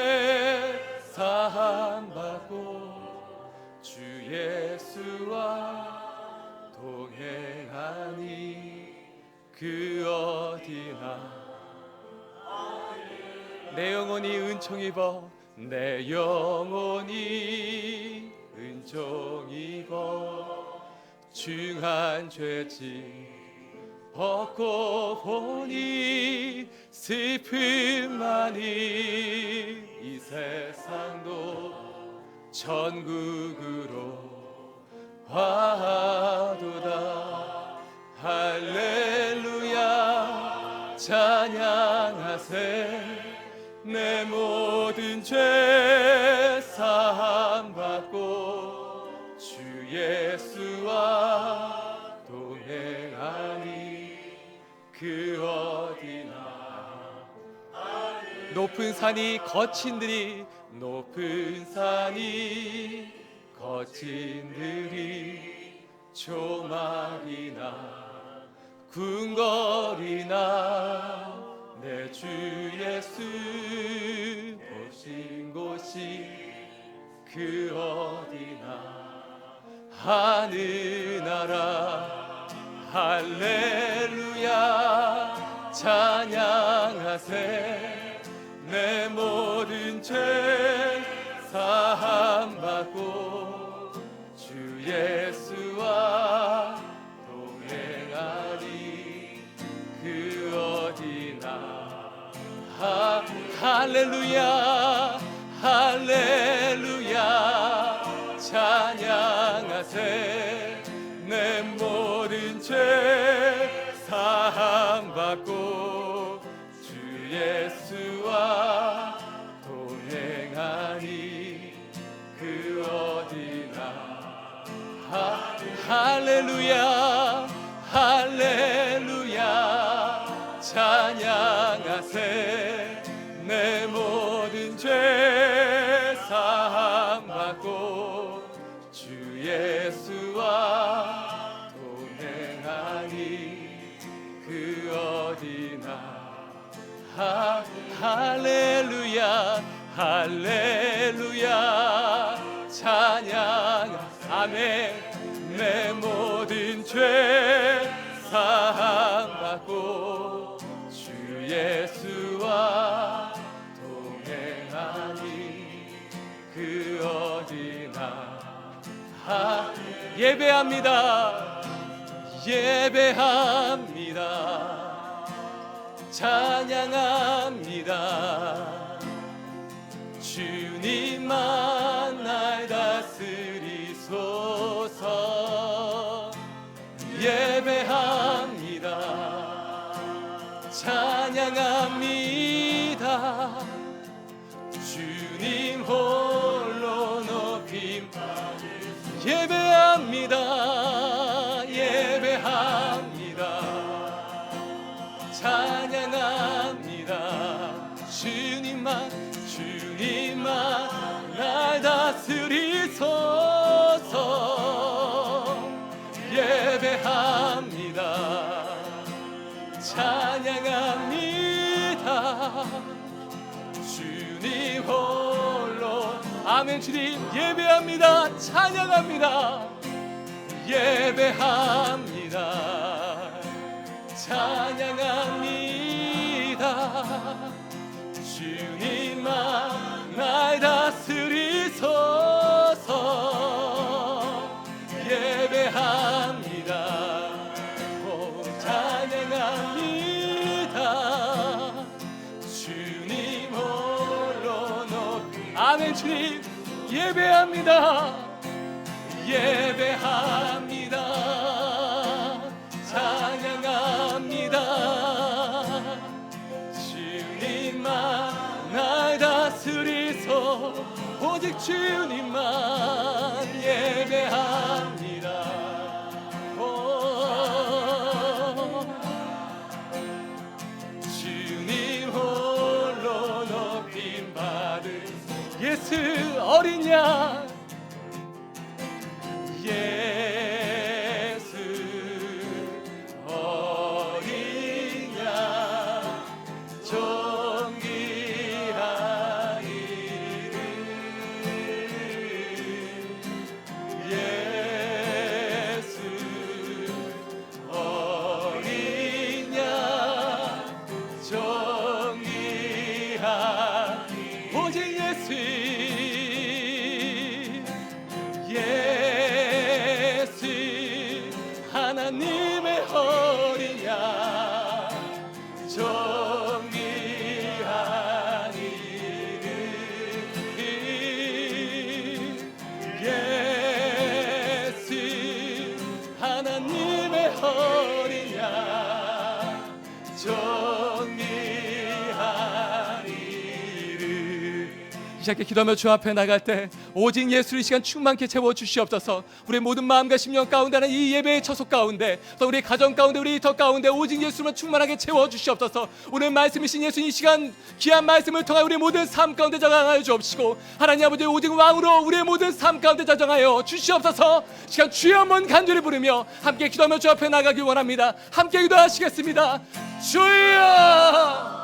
죄 사함받고 주 예수와 동행하니 그 어디나 내 영혼이 은총 입어 내 영혼이 은총 입어 중한 죄짐 벗고 보니 슬픔만이 이 세상도 천국으로 화도다. 할렐루야 찬양하세. 내 모든 죄 사함받고 주 예수와 동행하니 그 어디나 높은 산이 거친들이 높은 산이 거친들이 조막이나 궁궐이나 내 주 예수 오신 곳이 그 어디나 하늘나라. 할렐루야 찬양하세. 내 모든 죄 사함받고 주 예수와 동행하니 그 어디나 할렐루야 할렐루야 찬양하세. 내 모든 죄 사함받고 주 예수와 동행하니 그 어디나 할렐루야 할렐루야 찬양하세. 내 모든 죄 사함받고 주 예수와 동행하니 그 어디나 할렐루야 할렐루야 찬양 아멘. 내 모든 죄 사함받고 주 예수와 동행하니 그 어디나 예배합니다 예배합니다 찬양합니다. 주님만 날 다스리소서. 예배합니다 찬양합니다. 주님 홀로 높임 예배합니다 예배합니다 찬양합니다. 주님만 날 다스리소서. 예배합니다 찬양합니다. 주님 홀로 아멘. 주님 예배합니다 찬양합니다 예배합니다 찬양합니다. 주님만 날 다스리소서. 예배합니다 찬양합니다. 주님 홀로 높이 아멘. 주님 예배합니다 예배합니다 찬양합니다. 주님만 날 다스리소. 오직 주님만 예배합니다. 주님 홀로 높임 받은 예수 어린 양. 예수 어린 양 존귀하니 예수 하나님의 어린 양 정의한 이름 예수 하나님의 어린 양 정의한 이름. 이 시간에 기도하며 주 앞에 나갈 때 오직 예수를 이 시간 충만케 채워주시옵소서. 우리의 모든 마음과 심령 가운데는 이 예배의 처소 가운데 또 우리 가정 가운데 우리 터 가운데 오직 예수만 충만하게 채워주시옵소서. 오늘 말씀이신 예수 이 시간 귀한 말씀을 통하여 우리 모든 삶 가운데 저장하여 주옵시고 하나님 아버지 오직 왕으로 우리의 모든 삶 가운데 저장하여 주시옵소서. 이 시간 주의 한번 간절히 부르며 함께 기도하며 주 앞에 나가기 원합니다. 함께 기도하시겠습니다. 주여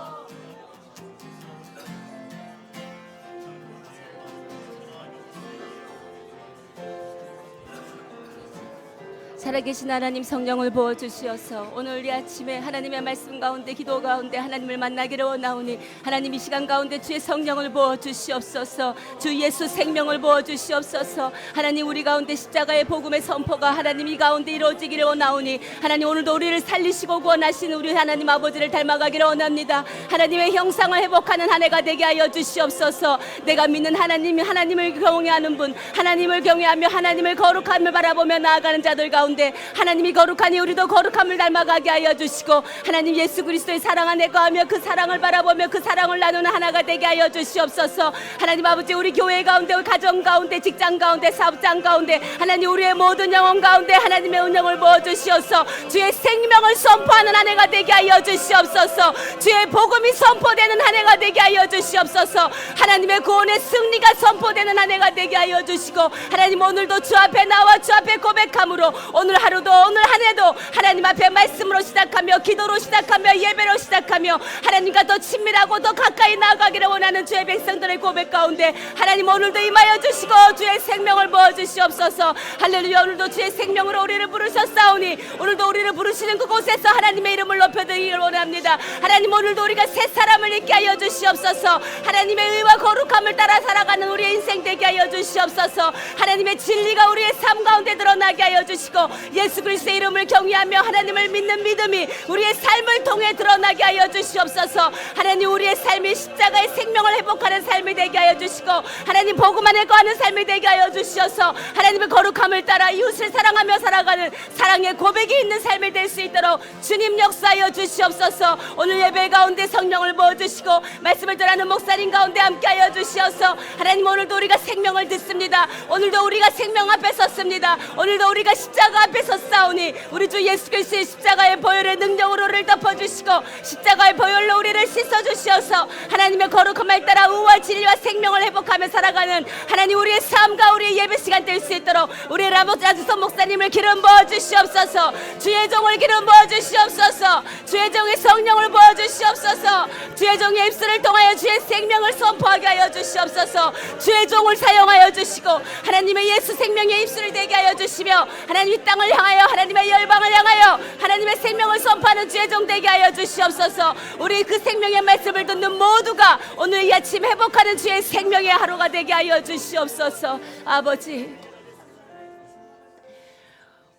살아계신 하나님 성령을 부어주시어서 오늘 이 아침에 하나님의 말씀 가운데 기도 가운데 하나님을 만나기를 원하오니 하나님 이 시간 가운데 주의 성령을 부어주시옵소서. 주 예수 생명을 부어주시옵소서. 하나님 우리 가운데 십자가의 복음의 선포가 하나님 이 가운데 이루어지기를 원하오니 하나님 오늘도 우리를 살리시고 구원하시는 우리 하나님 아버지를 닮아가기를 원합니다. 하나님의 형상을 회복하는 한 해가 되게 하여 주시옵소서. 내가 믿는 하나님을 경외하는 분, 하나님을 경외하며 하나님을 거룩함을 바라보며 나아가는 자들 가운데 하나님이 거룩하니 우리도 거룩함을 닮아가게 하여 주시고 하나님 예수 그리스도의 사랑 안에 거하며 그 사랑을 바라보며 그 사랑을 나누는 하나가 되게 하여 주시옵소서. 하나님 아버지 우리 교회 가운데 우리 가정 가운데 직장 가운데 사업장 가운데 하나님 우리의 모든 영혼 가운데 하나님의 은총을 부어주시옵소서. 주의 생명을 선포하는 한 해가 되게 하여 주시옵소서. 주의 복음이 선포되는 한 해가 되게 하여 주시옵소서. 하나님의 구원의 승리가 선포되는 한 해가 되게 하여 주시고 하나님 오늘도 주 앞에 나와 주 앞에 고백함으로 오늘 하루도 오늘 한 해도 하나님 앞에 말씀으로 시작하며 기도로 시작하며 예배로 시작하며 하나님과 더 친밀하고 더 가까이 나아가기를 원하는 주의 백성들의 고백 가운데 하나님 오늘도 임하여 주시고 주의 생명을 부어주시옵소서. 할렐루야. 오늘도 주의 생명으로 우리를 부르셨사오니 오늘도 우리를 부르시는 그곳에서 하나님의 이름을 높여드리기를 원합니다. 하나님 오늘도 우리가 새 사람을 있게 하여 주시옵소서. 하나님의 의와 거룩함을 따라 살아가는 우리의 인생 되게 하여 주시옵소서. 하나님의 진리가 우리의 삶 가운데 드러나게 하여 주시고 예수 그리스도의 이름을 경외하며 하나님을 믿는 믿음이 우리의 삶을 통해 드러나게 하여 주시옵소서. 하나님 우리의 삶이 십자가의 생명을 회복하는 삶이 되게 하여 주시고 하나님 복음 안에 거하는 삶이 되게 하여 주시어서 하나님의 거룩함을 따라 이웃을 사랑하며 살아가는 사랑의 고백이 있는 삶이 될 수 있도록 주님 역사하여 주시옵소서. 오늘 예배 가운데 성령을 부어주시고 말씀을 전하는 목사님 가운데 함께하여 주시어서 하나님 오늘도 우리가 생명을 듣습니다. 오늘도 우리가 생명 앞에 섰습니다. 오늘도 우리가 십자가 앞에 섰사오니 우리 주 예수 그리스도의 십자가의 보혈의 능력으로 우리를 덮어주시고 십자가의 보혈로 우리를 씻어주시어서 하나님의 거룩함을 따라 의와 진리와 생명을 회복하며 살아가는 하나님 우리의 삶과 우리의 예배 시간 될 수 있도록 우리 라모자주선 목사님을 기름 부어주시옵소서. 주의 종을 기름 부어주시옵소서. 주의 종의 성령을 부어주시옵소서. 주의 종의 입술을 통하여 주의 생명을 선포하게 하여 주시옵소서. 주의 종을 사용하여 주시고 하나님의 예수 생명의 입술을 되게 하여 주시며 하나님 이 땅을 향하여 하나님의 열방을 향하여 하나님의 생명을 선포하는 주의 종 되게 하여 주시옵소서. 우리 그 생명의 말씀을 듣는 모두가 오늘 이 아침 회복하는 주의 생명의 하루가 되게 하여 주시옵소서. 아버지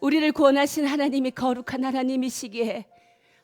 우리를 구원하신 하나님이 거룩한 하나님이시기에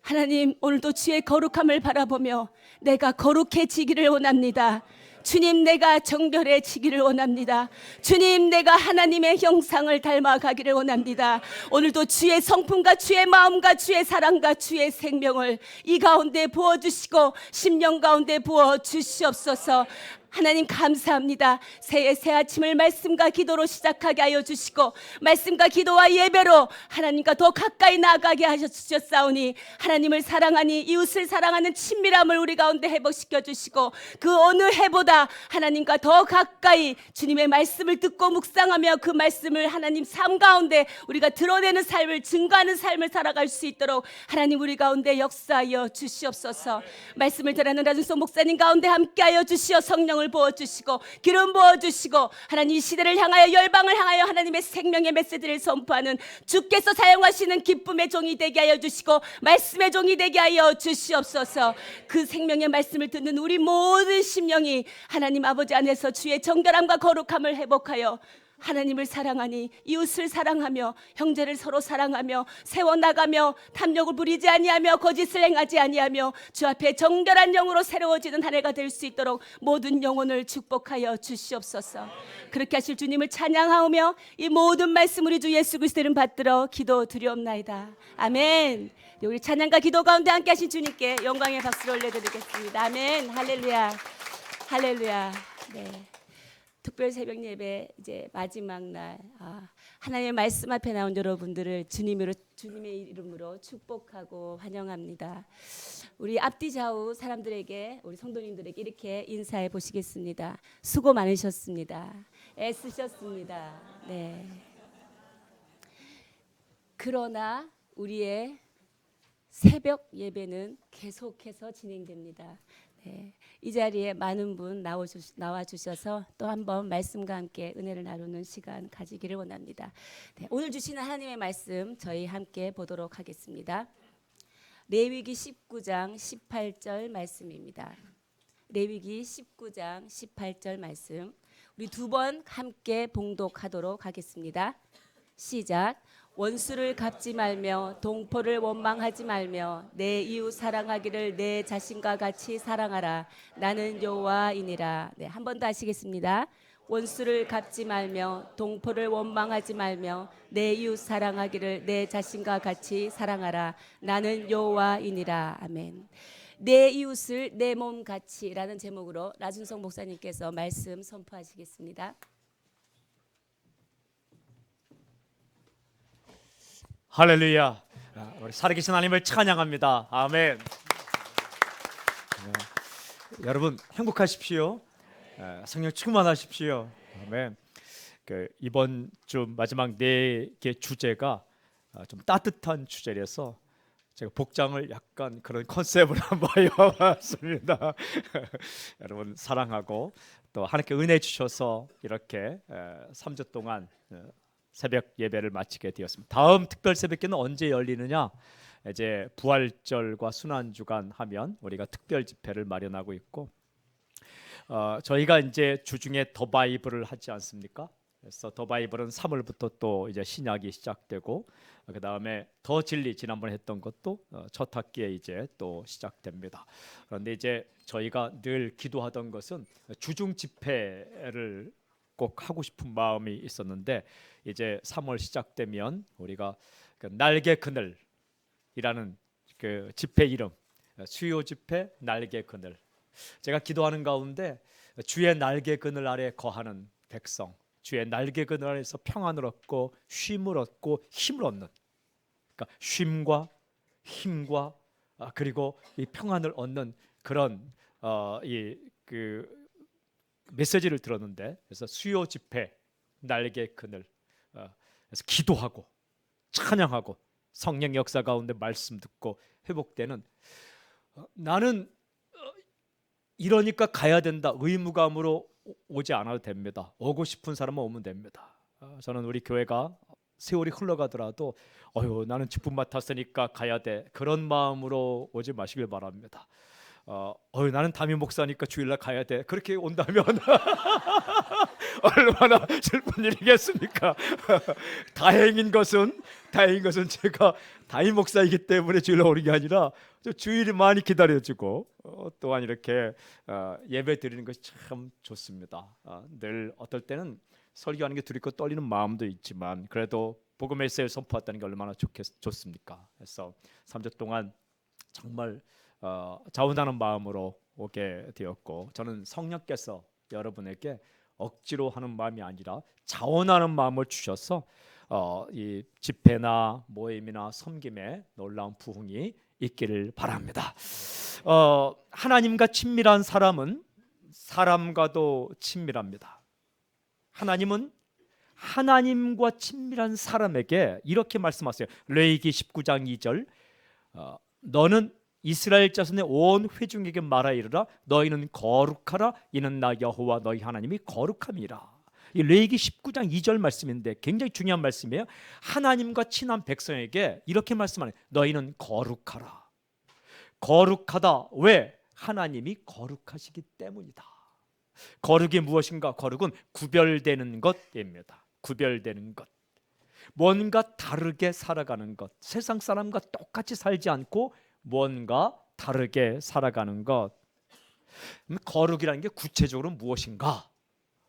하나님 오늘도 주의 거룩함을 바라보며 내가 거룩해지기를 원합니다. 주님 내가 정결해지기를 원합니다. 주님 내가 하나님의 형상을 닮아가기를 원합니다. 오늘도 주의 성품과 주의 마음과 주의 사랑과 주의 생명을 이 가운데 부어주시고 심령 가운데 부어주시옵소서. 하나님 감사합니다. 새해 새 아침을 말씀과 기도로 시작하게 하여 주시고 말씀과 기도와 예배로 하나님과 더 가까이 나아가게 하셨사오니 하나님을 사랑하니 이웃을 사랑하는 친밀함을 우리 가운데 회복시켜 주시고 그 어느 해보다 하나님과 더 가까이 주님의 말씀을 듣고 묵상하며 그 말씀을 하나님 삶 가운데 우리가 드러내는 삶을 증거하는 삶을 살아갈 수 있도록 하나님 우리 가운데 역사하여 주시옵소서. 말씀을 전하는 라준소 목사님 가운데 함께하여 주시어 성령을 성령을 부어주시고 기름 부어주시고 하나님 이 시대를 향하여 열방을 향하여 하나님의 생명의 메시지를 선포하는 주께서 사용하시는 기쁨의 종이 되게 하여 주시고 말씀의 종이 되게 하여 주시옵소서. 그 생명의 말씀을 듣는 우리 모든 심령이 하나님 아버지 안에서 주의 정결함과 거룩함을 회복하여 하나님을 사랑하니 이웃을 사랑하며 형제를 서로 사랑하며 세워나가며 탐욕을 부리지 아니하며 거짓을 행하지 아니하며 주 앞에 정결한 영으로 새로워지는 한 해가 될 수 있도록 모든 영혼을 축복하여 주시옵소서. 그렇게 하실 주님을 찬양하오며 이 모든 말씀 우리 주 예수 그리스도를 받들어 기도드리옵나이다. 아멘. 우리 찬양과 기도 가운데 함께 하신 주님께 영광의 박수를 올려드리겠습니다. 아멘. 할렐루야. 할렐루야. 네. 특별 새벽 예배 이제 마지막 날 하나님의 말씀 앞에 나온 여러분들을 주님의 이름으로 축복하고 환영합니다. 우리 앞뒤 좌우 사람들에게 우리 성도님들에게 이렇게 인사해 보시겠습니다. 수고 많으셨습니다. 애쓰셨습니다. 네. 그러나 우리의 새벽 예배는 계속해서 진행됩니다. 네, 이 자리에 많은 분 나와주셔서 또 한번 말씀과 함께 은혜를 나누는 시간 가지기를 원합니다. 네, 오늘 주시는 하나님의 말씀 저희 함께 보도록 하겠습니다. 레위기 19장 18절 말씀입니다. 레위기 19장 18절 말씀 우리 두 번 함께 봉독하도록 하겠습니다. 시작. 원수를 갚지 말며 동포를 원망하지 말며 내 이웃 사랑하기를 내 자신과 같이 사랑하라. 나는 여호와이니라. 네, 한 번 더 하시겠습니다. 원수를 갚지 말며 동포를 원망하지 말며 내 이웃 사랑하기를 내 자신과 같이 사랑하라. 나는 여호와이니라. 아멘. 내 이웃을 내 몸 같이라는 제목으로 라준성 목사님께서 말씀 선포하시겠습니다. 할렐루야. 우리 살아계신 하나님을 찬양합니다. 아멘. 여러분 행복하십시오. 성령 충만하십시오. 아멘. 이번 주 마지막 4개 주제가 좀 따뜻한 주제라서 제가 복장을 약간 그런 컨셉으로 한번 해봤습니다. 여러분 사랑하고 또 하나님께 은혜 주셔서 이렇게 3주 동안 새벽 예배를 마치게 되었습니다. 다음 특별 새벽기는 언제 열리느냐? 이제 부활절과 순환주간 하면 우리가 특별 집회를 마련하고 있고 저희가 이제 주중에 더 바이블을 하지 않습니까? 그래서 더 바이블은 3월부터 또 이제 신약이 시작되고 그 다음에 더 진리 지난번에 했던 것도 첫 학기에 이제 또 시작됩니다. 그런데 이제 저희가 늘 기도하던 것은 주중 집회를 꼭 하고 싶은 마음이 있었는데 이제 3월 시작되면 우리가 그 날개 그늘이라는 그 집회 이름 수요 집회 날개 그늘 제가 기도하는 가운데 주의 날개 그늘 아래 거하는 백성 주의 날개 그늘 아래서 평안을 얻고 쉼을 얻고 힘을 얻는 그러니까 쉼과 힘과 그리고 이 평안을 얻는 그런 메시지를 들었는데 그래서 수요 집회 날개 그늘 그래서 기도하고 찬양하고 성령 역사 가운데 말씀 듣고 회복되는 나는 이러니까 가야 된다 의무감으로 오지 않아도 됩니다. 오고 싶은 사람은 오면 됩니다. 저는 우리 교회가 세월이 흘러가더라도 나는 직분 맡았으니까 가야 돼 그런 마음으로 오지 마시길 바랍니다. 나는 담임 목사니까 주일날 가야 돼 그렇게 온다면 얼마나 슬픈 일이겠습니까? 다행인 것은 제가 담임 목사이기 때문에 주일날 오는 게 아니라 주일이 많이 기다려지고 또한 이렇게 예배 드리는 것이 참 좋습니다. 늘 어떨 때는 설교하는 게 두렵고 떨리는 마음도 있지만 그래도 복음 메시지를 선포했다는 게 얼마나 좋습니까? 그래서 3주 동안 정말 자원하는 마음으로 오게 되었고 저는 성령께서 여러분에게 억지로 하는 마음이 아니라 자원하는 마음을 주셔서 이 집회나 모임이나 섬김에 놀라운 부흥이 있기를 바랍니다. 하나님과 친밀한 사람은 사람과도 친밀합니다. 하나님은 하나님과 친밀한 사람에게 이렇게 말씀하세요. 레위기 19장 2절 너는 이스라엘 자손의 온 회중에게 말하 이르라 너희는 거룩하라 이는 나 여호와 너희 하나님이 거룩함이라. 이 레위기 19장 2절 말씀인데 굉장히 중요한 말씀이에요. 하나님과 친한 백성에게 이렇게 말씀하는 너희는 거룩하라. 거룩하다. 왜? 하나님이 거룩하시기 때문이다. 거룩이 무엇인가? 거룩은 구별되는 것입니다. 구별되는 것. 뭔가 다르게 살아가는 것. 세상 사람과 똑같이 살지 않고 뭔가 다르게 살아가는 것. 거룩이라는 게 구체적으로 무엇인가?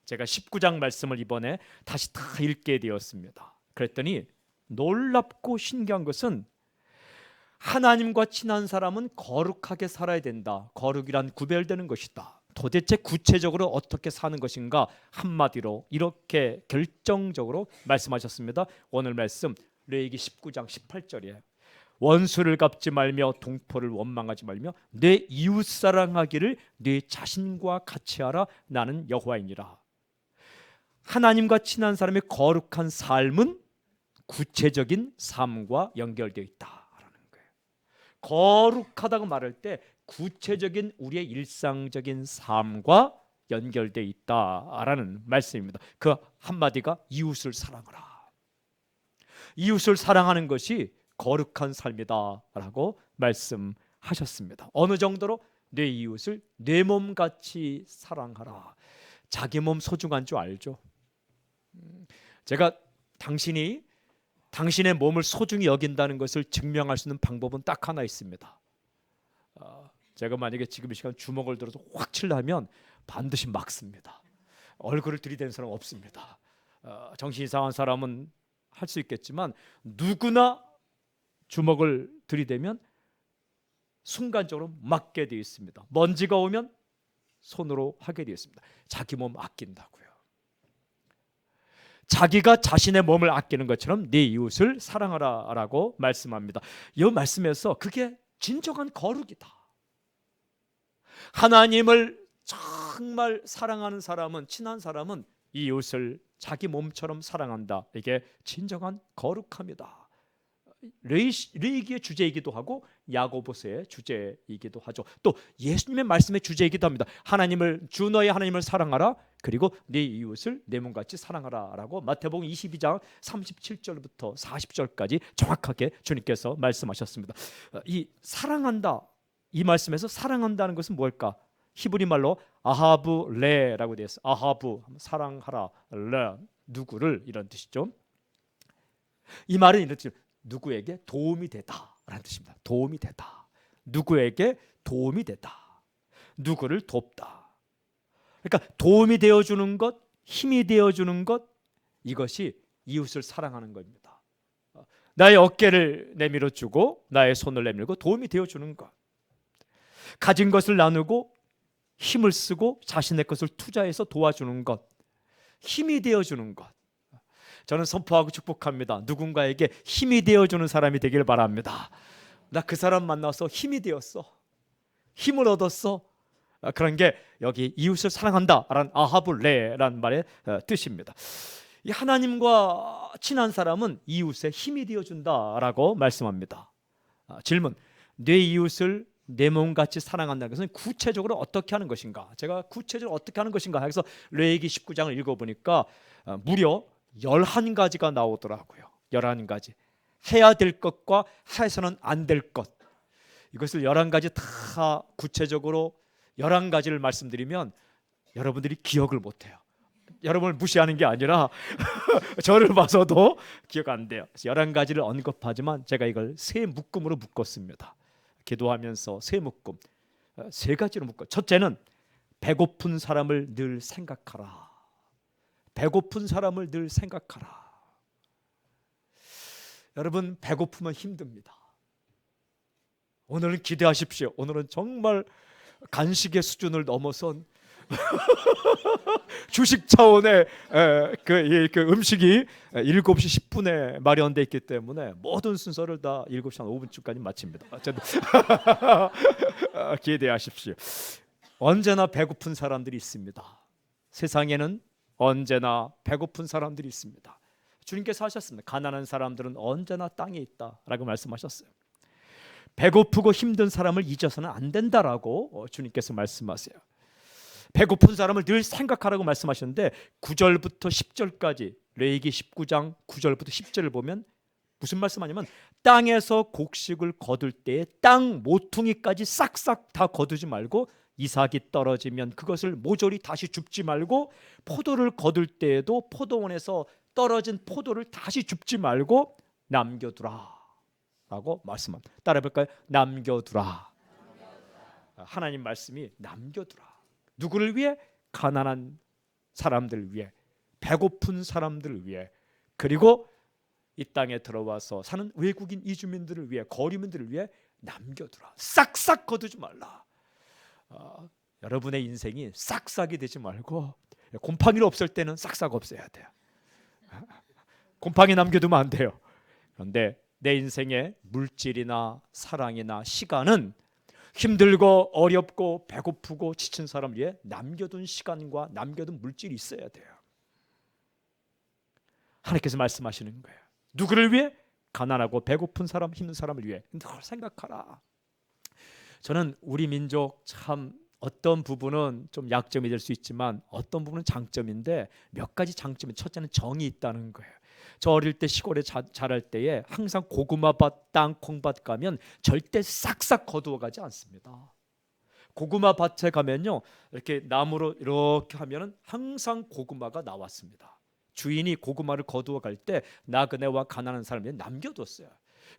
제가 19장 말씀을 이번에 다시 다 읽게 되었습니다. 그랬더니 놀랍고 신기한 것은 하나님과 친한 사람은 거룩하게 살아야 된다. 거룩이란 구별되는 것이다. 도대체 구체적으로 어떻게 사는 것인가? 한마디로 이렇게 결정적으로 말씀하셨습니다. 오늘 말씀 레위기 19장 18절이에요. 원수를 갚지 말며 동포를 원망하지 말며 내 이웃 사랑하기를 내 자신과 같이 하라. 나는 여호와이니라. 하나님과 친한 사람의 거룩한 삶은 구체적인 삶과 연결되어 있다라는 거예요. 거룩하다고 말할 때 구체적인 우리의 일상적인 삶과 연결되어 있다라는 말씀입니다. 그 한마디가 이웃을 사랑하라. 이웃을 사랑하는 것이 거룩한 삶이다라고 말씀하셨습니다. 어느 정도로? 내 이웃을 내 몸같이 사랑하라. 자기 몸 소중한 줄 알죠? 제가 당신의 몸을 소중히 여긴다는 것을 증명할 수 있는 방법은 딱 하나 있습니다. 제가 만약에 지금 이 시간 주먹을 들어서 확 칠려면 반드시 막습니다. 얼굴을 들이대는 사람 없습니다. 정신 이상한 사람은 할 수 있겠지만 누구나 주먹을 들이대면 순간적으로 막게 되어 있습니다. 먼지가 오면 손으로 하게 되어 있습니다. 자기 몸 아낀다고요. 자기가 자신의 몸을 아끼는 것처럼 네 이웃을 사랑하라라고 말씀합니다. 이 말씀에서 그게 진정한 거룩이다. 하나님을 정말 사랑하는 사람은, 친한 사람은 이웃을 자기 몸처럼 사랑한다. 이게 진정한 거룩함이다. 레위기의 주제이기도 하고 야고보서의 주제이기도 하죠. 또 예수님의 말씀의 주제이기도 합니다. 주 너의 하나님을 사랑하라. 그리고 네 이웃을 내 몸같이 사랑하라라고 마태복음 22장 37절부터 40절까지 정확하게 주님께서 말씀하셨습니다. 이 사랑한다, 이 말씀에서 사랑한다는 것은 뭘까? 히브리 말로 아하브 레라고 되어 있어요. 아하브 사랑하라, 레 누구를, 이런 뜻이죠. 이 말은 이런 뜻이에요. 누구에게 도움이 되다라는 뜻입니다. 도움이 되다. 누구에게 도움이 되다. 누구를 돕다. 그러니까 도움이 되어주는 것, 힘이 되어주는 것, 이것이 이웃을 사랑하는 겁니다. 나의 어깨를 내밀어주고 나의 손을 내밀고 도움이 되어주는 것, 가진 것을 나누고 힘을 쓰고 자신의 것을 투자해서 도와주는 것, 힘이 되어주는 것. 저는 선포하고 축복합니다. 누군가에게 힘이 되어주는 사람이 되길 바랍니다. 나 그 사람 만나서 힘이 되었어, 힘을 얻었어. 그런 게 여기 이웃을 사랑한다라는 아하블레라는 말의 뜻입니다. 이 하나님과 친한 사람은 이웃의 힘이 되어준다라고 말씀합니다. 질문: 내 이웃을 내 몸같이 사랑한다는 것은 구체적으로 어떻게 하는 것인가? 제가 구체적으로 어떻게 하는 것인가 해서 레위기 19장을 읽어보니까 무려 11가지가 나오더라고요. 11가지. 해야 될 것과 해서는 안 될 것. 이것을 11가지 다 구체적으로 11가지를 말씀드리면 여러분들이 기억을 못해요. 여러분을 무시하는 게 아니라 저를 봐서도 기억 안 돼요. 11가지를 언급하지만 제가 이걸 세 묶음으로 묶었습니다. 기도하면서 세 묶음, 세 가지로 묶어. 첫째는 배고픈 사람을 늘 생각하라. 배고픈 사람을 늘 생각하라. 여러분, 배고프면 힘듭니다. 오늘은 기대하십시오. 오늘은 정말 간식의 수준을 넘어선 주식 차원의 그 음식이 7시 10분에 마련되어 있기 때문에 모든 순서를 다 7시 한 5분쯤까지 마칩니다. 기대하십시오. 언제나 배고픈 사람들이 있습니다. 세상에는 언제나 배고픈 사람들이 있습니다. 주님께서 하셨습니다. 가난한 사람들은 언제나 땅에 있다라고 말씀하셨어요. 배고프고 힘든 사람을 잊어서는 안 된다라고 주님께서 말씀하세요. 배고픈 사람을 늘 생각하라고 말씀하셨는데 9절부터 10절까지 레위기 19장 9절부터 10절을 보면 무슨 말씀하냐면 땅에서 곡식을 거둘 때에 땅 모퉁이까지 싹싹 다 거두지 말고 이삭이 떨어지면 그것을 모조리 다시 줍지 말고 포도를 거둘 때에도 포도원에서 떨어진 포도를 다시 줍지 말고 남겨두라 라고 말씀합니다. 따라해 볼까요? 남겨두라. 하나님 말씀이 남겨두라. 누구를 위해? 가난한 사람들을 위해, 배고픈 사람들을 위해, 그리고 이 땅에 들어와서 사는 외국인 이주민들을 위해, 거리민들을 위해 남겨두라. 싹싹 거두지 말라. 여러분의 인생이 싹싹이 되지 말고 곰팡이를 없앨 때는 싹싹 없애야 돼요. 곰팡이 남겨두면 안 돼요. 그런데 내 인생의 물질이나 사랑이나 시간은 힘들고 어렵고 배고프고 지친 사람을 위해 남겨둔 시간과 남겨둔 물질이 있어야 돼요. 하나님께서 말씀하시는 거예요. 누구를 위해? 가난하고 배고픈 사람, 힘든 사람을 위해. 늘 생각하라. 저는 우리 민족 참 어떤 부분은 좀 약점이 될 수 있지만 어떤 부분은 장점인데 몇 가지 장점이, 첫째는 정이 있다는 거예요. 저 어릴 때 시골에 자랄 때에 항상 고구마밭, 땅콩밭 가면 절대 싹싹 거두어가지 않습니다. 고구마 밭에 가면요, 이렇게 나무로 이렇게 하면은 항상 고구마가 나왔습니다. 주인이 고구마를 거두어 갈 때 나그네와 가난한 사람이 남겨뒀어요.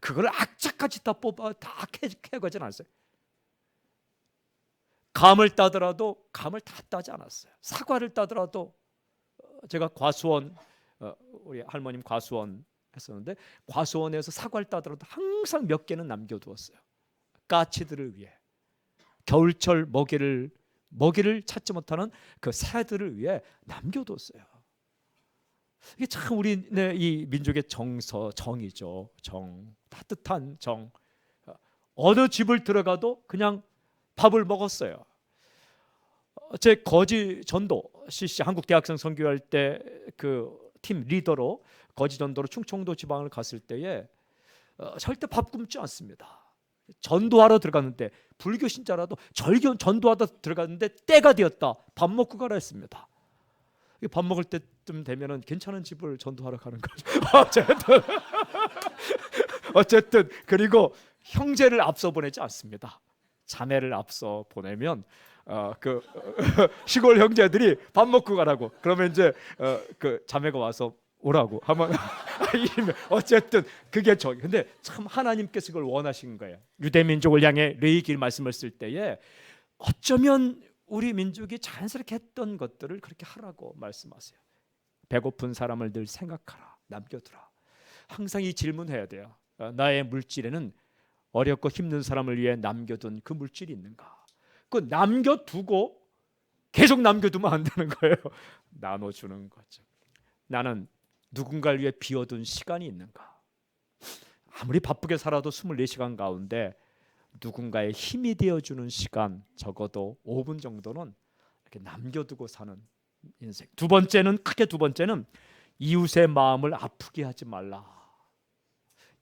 그걸 악착같이 다 뽑아 다 캐가지 않았어요. 감을 따더라도 감을 다 따지 않았어요. 사과를 따더라도 제가 과수원, 우리 할머님 과수원 했었는데 과수원에서 사과를 따더라도 항상 몇 개는 남겨두었어요. 까치들을 위해, 겨울철 먹이를 찾지 못하는 그 새들을 위해 남겨뒀어요. 이게 참 우리네 이 민족의 정이죠. 정, 따뜻한 정. 어느 집을 들어가도 그냥 밥을 먹었어요. 제 거지 전도 CC 한국 대학생 선교할 때 그 팀 리더로 거지 전도로 충청도 지방을 갔을 때에 절대 밥 굶지 않습니다. 전도하러 들어갔는데 불교 신자라도 전도하다 들어갔는데 때가 되었다. 밥 먹고 가라 했습니다. 밥 먹을 때쯤 되면은 괜찮은 집을 전도하러 가는 거죠. 어쨌든 그리고 형제를 앞서 보내지 않습니다. 자매를 앞서 보내면 그 시골 형제들이 밥 먹고 가라고, 그러면 이제 그 자매가 와서 오라고 하면 어쨌든 그게 근데 참 하나님께서 그걸 원하신 거예요. 유대 민족을 향해 레위기 말씀을 쓸 때에 어쩌면 우리 민족이 자연스럽게 했던 것들을 그렇게 하라고 말씀하세요. 배고픈 사람을 늘 생각하라, 남겨두라. 항상 이 질문해야 돼요. 나의 물질에는 어렵고 힘든 사람을 위해 남겨둔 그 물질이 있는가? 그 남겨두고 계속 남겨두면 안 되는 거예요. 나눠주는 거죠. 나는 누군가를 위해 비워둔 시간이 있는가? 아무리 바쁘게 살아도 24시간 가운데 누군가의 힘이 되어주는 시간, 적어도 5분 정도는 이렇게 남겨두고 사는 인생. 크게 두 번째는 이웃의 마음을 아프게 하지 말라.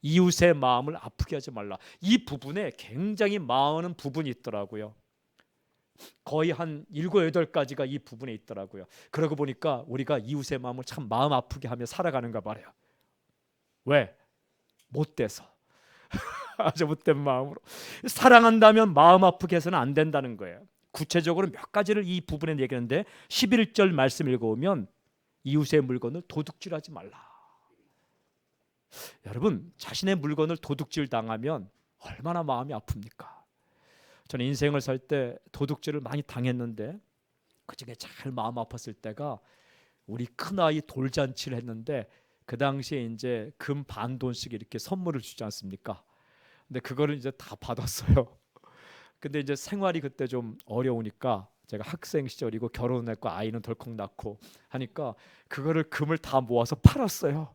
이웃의 마음을 아프게 하지 말라. 이 부분에 굉장히 많은 부분이 있더라고요. 거의 한 7, 8가지가 이 부분에 있더라고요. 그러고 보니까 우리가 이웃의 마음을 참 마음 아프게 하며 살아가는가 말이에요. 왜? 못돼서. 아주 못된 마음으로. 사랑한다면 마음 아프게 해서는 안 된다는 거예요. 구체적으로 몇 가지를 이 부분에 얘기하는데 11절 말씀 읽어보면 이웃의 물건을 도둑질하지 말라. 여러분, 자신의 물건을 도둑질 당하면 얼마나 마음이 아픕니까? 저는 인생을 살 때 도둑질을 많이 당했는데 그중에 제일 마음 아팠을 때가 우리 큰아이 돌잔치를 했는데 그 당시에 이제 금 반 돈씩 이렇게 선물을 주지 않습니까? 근데 그거를 이제 다 받았어요. 근데 이제 생활이 그때 좀 어려우니까 제가 학생 시절이고 결혼했고 아이는 덜컥 낳고 하니까 그거를 금을 다 모아서 팔았어요.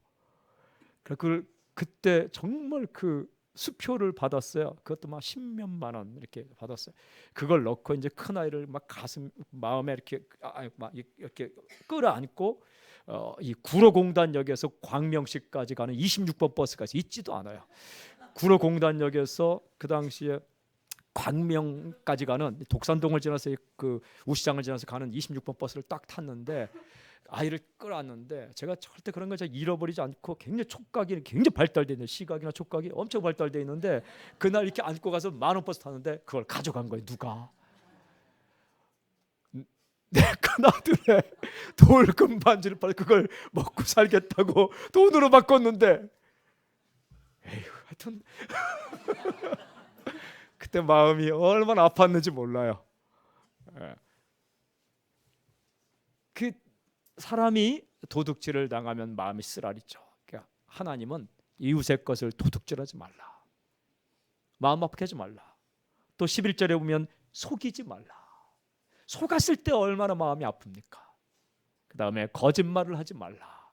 그때 정말 그 수표를 받았어요. 그것도 막 10몇만 원 이렇게 받았어요. 그걸 넣고 이제 큰 아이를 막 마음에 이렇게 막 이렇게 끌어안고 이 구로공단역에서 광명시까지 가는 26번 버스까지 있지도 않아요. 구로공단역에서 그 당시에 광명까지 가는 독산동을 지나서 그 우시장을 지나서 가는 26번 버스를 딱 탔는데 아이를 끌어안는데 제가 절대 그런 걸 잃어버리지 않고 굉장히 촉각이 굉장히 발달되어 있는 시각이나 촉각이 엄청 발달되어 있는데 그날 이렇게 안고 가서 10,000원 버스 탔는데 그걸 가져간 거예요. 누가? 내 큰아들의 돌금 반지를 팔아 그걸 먹고 살겠다고 돈으로 바꿨는데 에휴 하여튼 그때 마음이 얼마나 아팠는지 몰라요. 그 사람이 도둑질을 당하면 마음이 쓰라리죠. 그러니까 하나님은 이웃의 것을 도둑질하지 말라, 마음 아프게 하지 말라. 또 11절에 보면 속이지 말라. 속았을 때 얼마나 마음이 아픕니까? 그 다음에 거짓말을 하지 말라.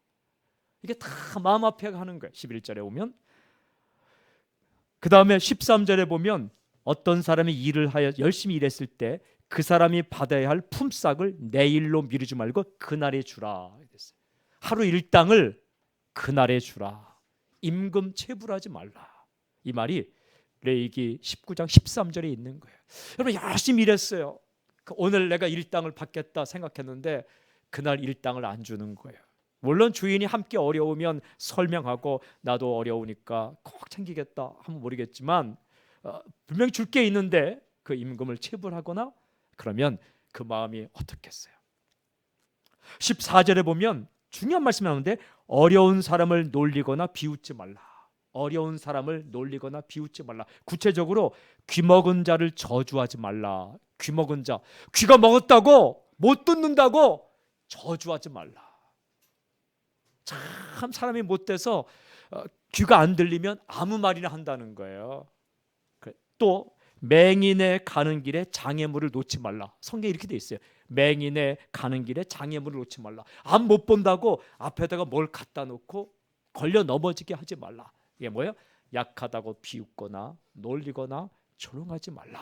이게 다 마음 아프게 하는 거예요. 11절에 보면. 그 다음에 13절에 보면 어떤 사람이 일을 하여 열심히 일했을 때 그 사람이 받아야 할 품삯을 내일로 미루지 말고 그날에 주라. 하루 일당을 그날에 주라. 임금 체불하지 말라. 이 말이 레위기 19장 13절에 있는 거예요. 여러분 열심히 일했어요. 오늘 내가 일당을 받겠다 생각했는데 그날 일당을 안 주는 거예요. 물론 주인이 함께 어려우면 설명하고 나도 어려우니까 꼭 챙기겠다 하면 모르겠지만 분명히 줄 게 있는데 그 임금을 체불하거나 그러면 그 마음이 어떻겠어요? 14절에 보면 중요한 말씀이 나오는데 어려운 사람을 놀리거나 비웃지 말라. 어려운 사람을 놀리거나 비웃지 말라. 구체적으로 귀 먹은 자를 저주하지 말라. 귀 먹은 자, 귀가 먹었다고 못 듣는다고 저주하지 말라. 참 사람이 못돼서 귀가 안 들리면 아무 말이나 한다는 거예요. 또 맹인의 가는 길에 장애물을 놓지 말라. 성경에 이렇게 돼 있어요. 맹인의 가는 길에 장애물을 놓지 말라. 앞 못 본다고 앞에다가 뭘 갖다 놓고 걸려 넘어지게 하지 말라. 이게 뭐예요? 약하다고 비웃거나 놀리거나 조롱하지 말라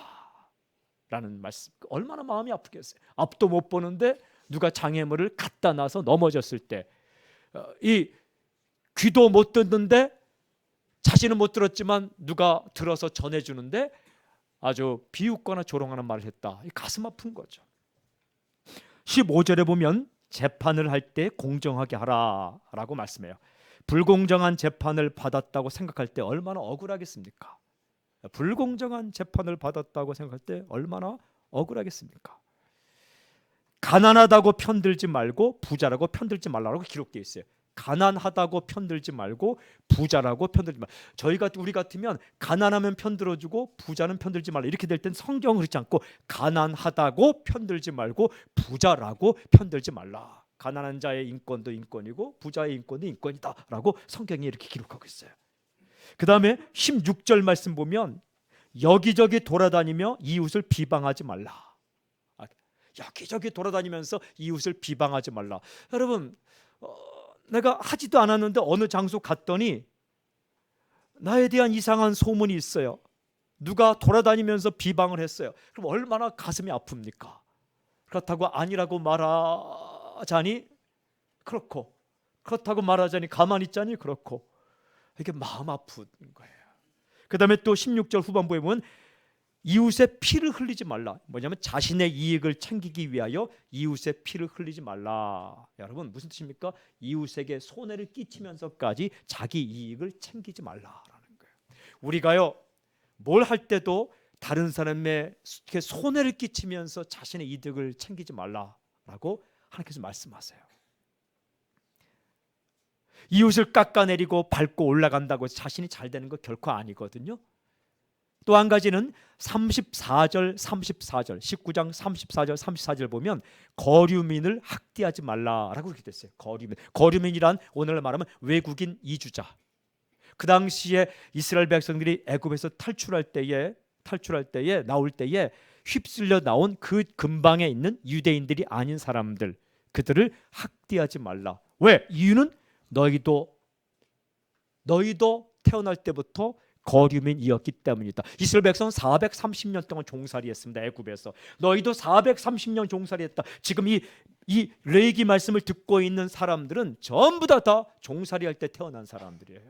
라는 말씀. 얼마나 마음이 아프겠어요. 앞도 못 보는데 누가 장애물을 갖다 놔서 넘어졌을 때 이 귀도 못 듣는데 자신은 못 들었지만 누가 들어서 전해주는데 아주 비웃거나 조롱하는 말을 했다. 가슴 아픈 거죠. 15절에 보면 재판을 할 때 공정하게 하라 라고 말씀해요. 불공정한 재판을 받았다고 생각할 때 얼마나 억울하겠습니까? 불공정한 재판을 받았다고 생각할 때 얼마나 억울하겠습니까? 가난하다고 편들지 말고 부자라고 편들지 말라고 기록되어 있어요. 가난하다고 편들지 말고 부자라고 편들지 말라. 우리 같으면 가난하면 편들어주고 부자는 편들지 말라 이렇게 될 땐 성경은 그렇지 않고 가난하다고 편들지 말고 부자라고 편들지 말라. 가난한 자의 인권도 인권이고 부자의 인권도 인권이다라고 성경이 이렇게 기록하고 있어요. 그 다음에 16절 말씀 보면 여기저기 돌아다니며 이웃을 비방하지 말라. 여기저기 돌아다니면서 이웃을 비방하지 말라. 여러분 내가 하지도 않았는데 어느 장소 갔더니 나에 대한 이상한 소문이 있어요. 누가 돌아다니면서 비방을 했어요. 그럼 얼마나 가슴이 아픕니까? 그렇다고 아니라고 말하자니 그렇고 그렇다고 말하자니 가만히 있자니 그렇고 이게 마음 아픈 거예요. 그 다음에 또 16절 후반부에 보면 이웃의 피를 흘리지 말라. 뭐냐면 자신의 이익을 챙기기 위하여 이웃의 피를 흘리지 말라. 여러분 무슨 뜻입니까? 이웃에게 손해를 끼치면서까지 자기 이익을 챙기지 말라라는 거예요. 우리가요 뭘 할 때도 다른 사람의 손해를 끼치면서 자신의 이득을 챙기지 말라라고 하나님께서 말씀하세요. 이웃을 깎아내리고 밟고 올라간다고 자신이 잘 되는 거 결코 아니거든요. 또 한 가지는 34절 19장 34절 34절 보면 거류민을 학대하지 말라라고 그렇게 됐어요. 거류민이란 오늘날 말하면 외국인 이주자. 그 당시에 이스라엘 백성들이 애굽에서 탈출할 때에 나올 때에 휩쓸려 나온 그 근방에 있는 유대인들이 아닌 사람들, 그들을 학대하지 말라. 왜? 이유는 너희도 태어날 때부터 거류민이었기 때문이다. 이스라엘 백성은 430년 동안 종살이했습니다. 애굽에서. 너희도 430년 종살이했다. 지금 이 레위기 말씀을 듣고 있는 사람들은 전부 다 종살이할 때 태어난 사람들이에요.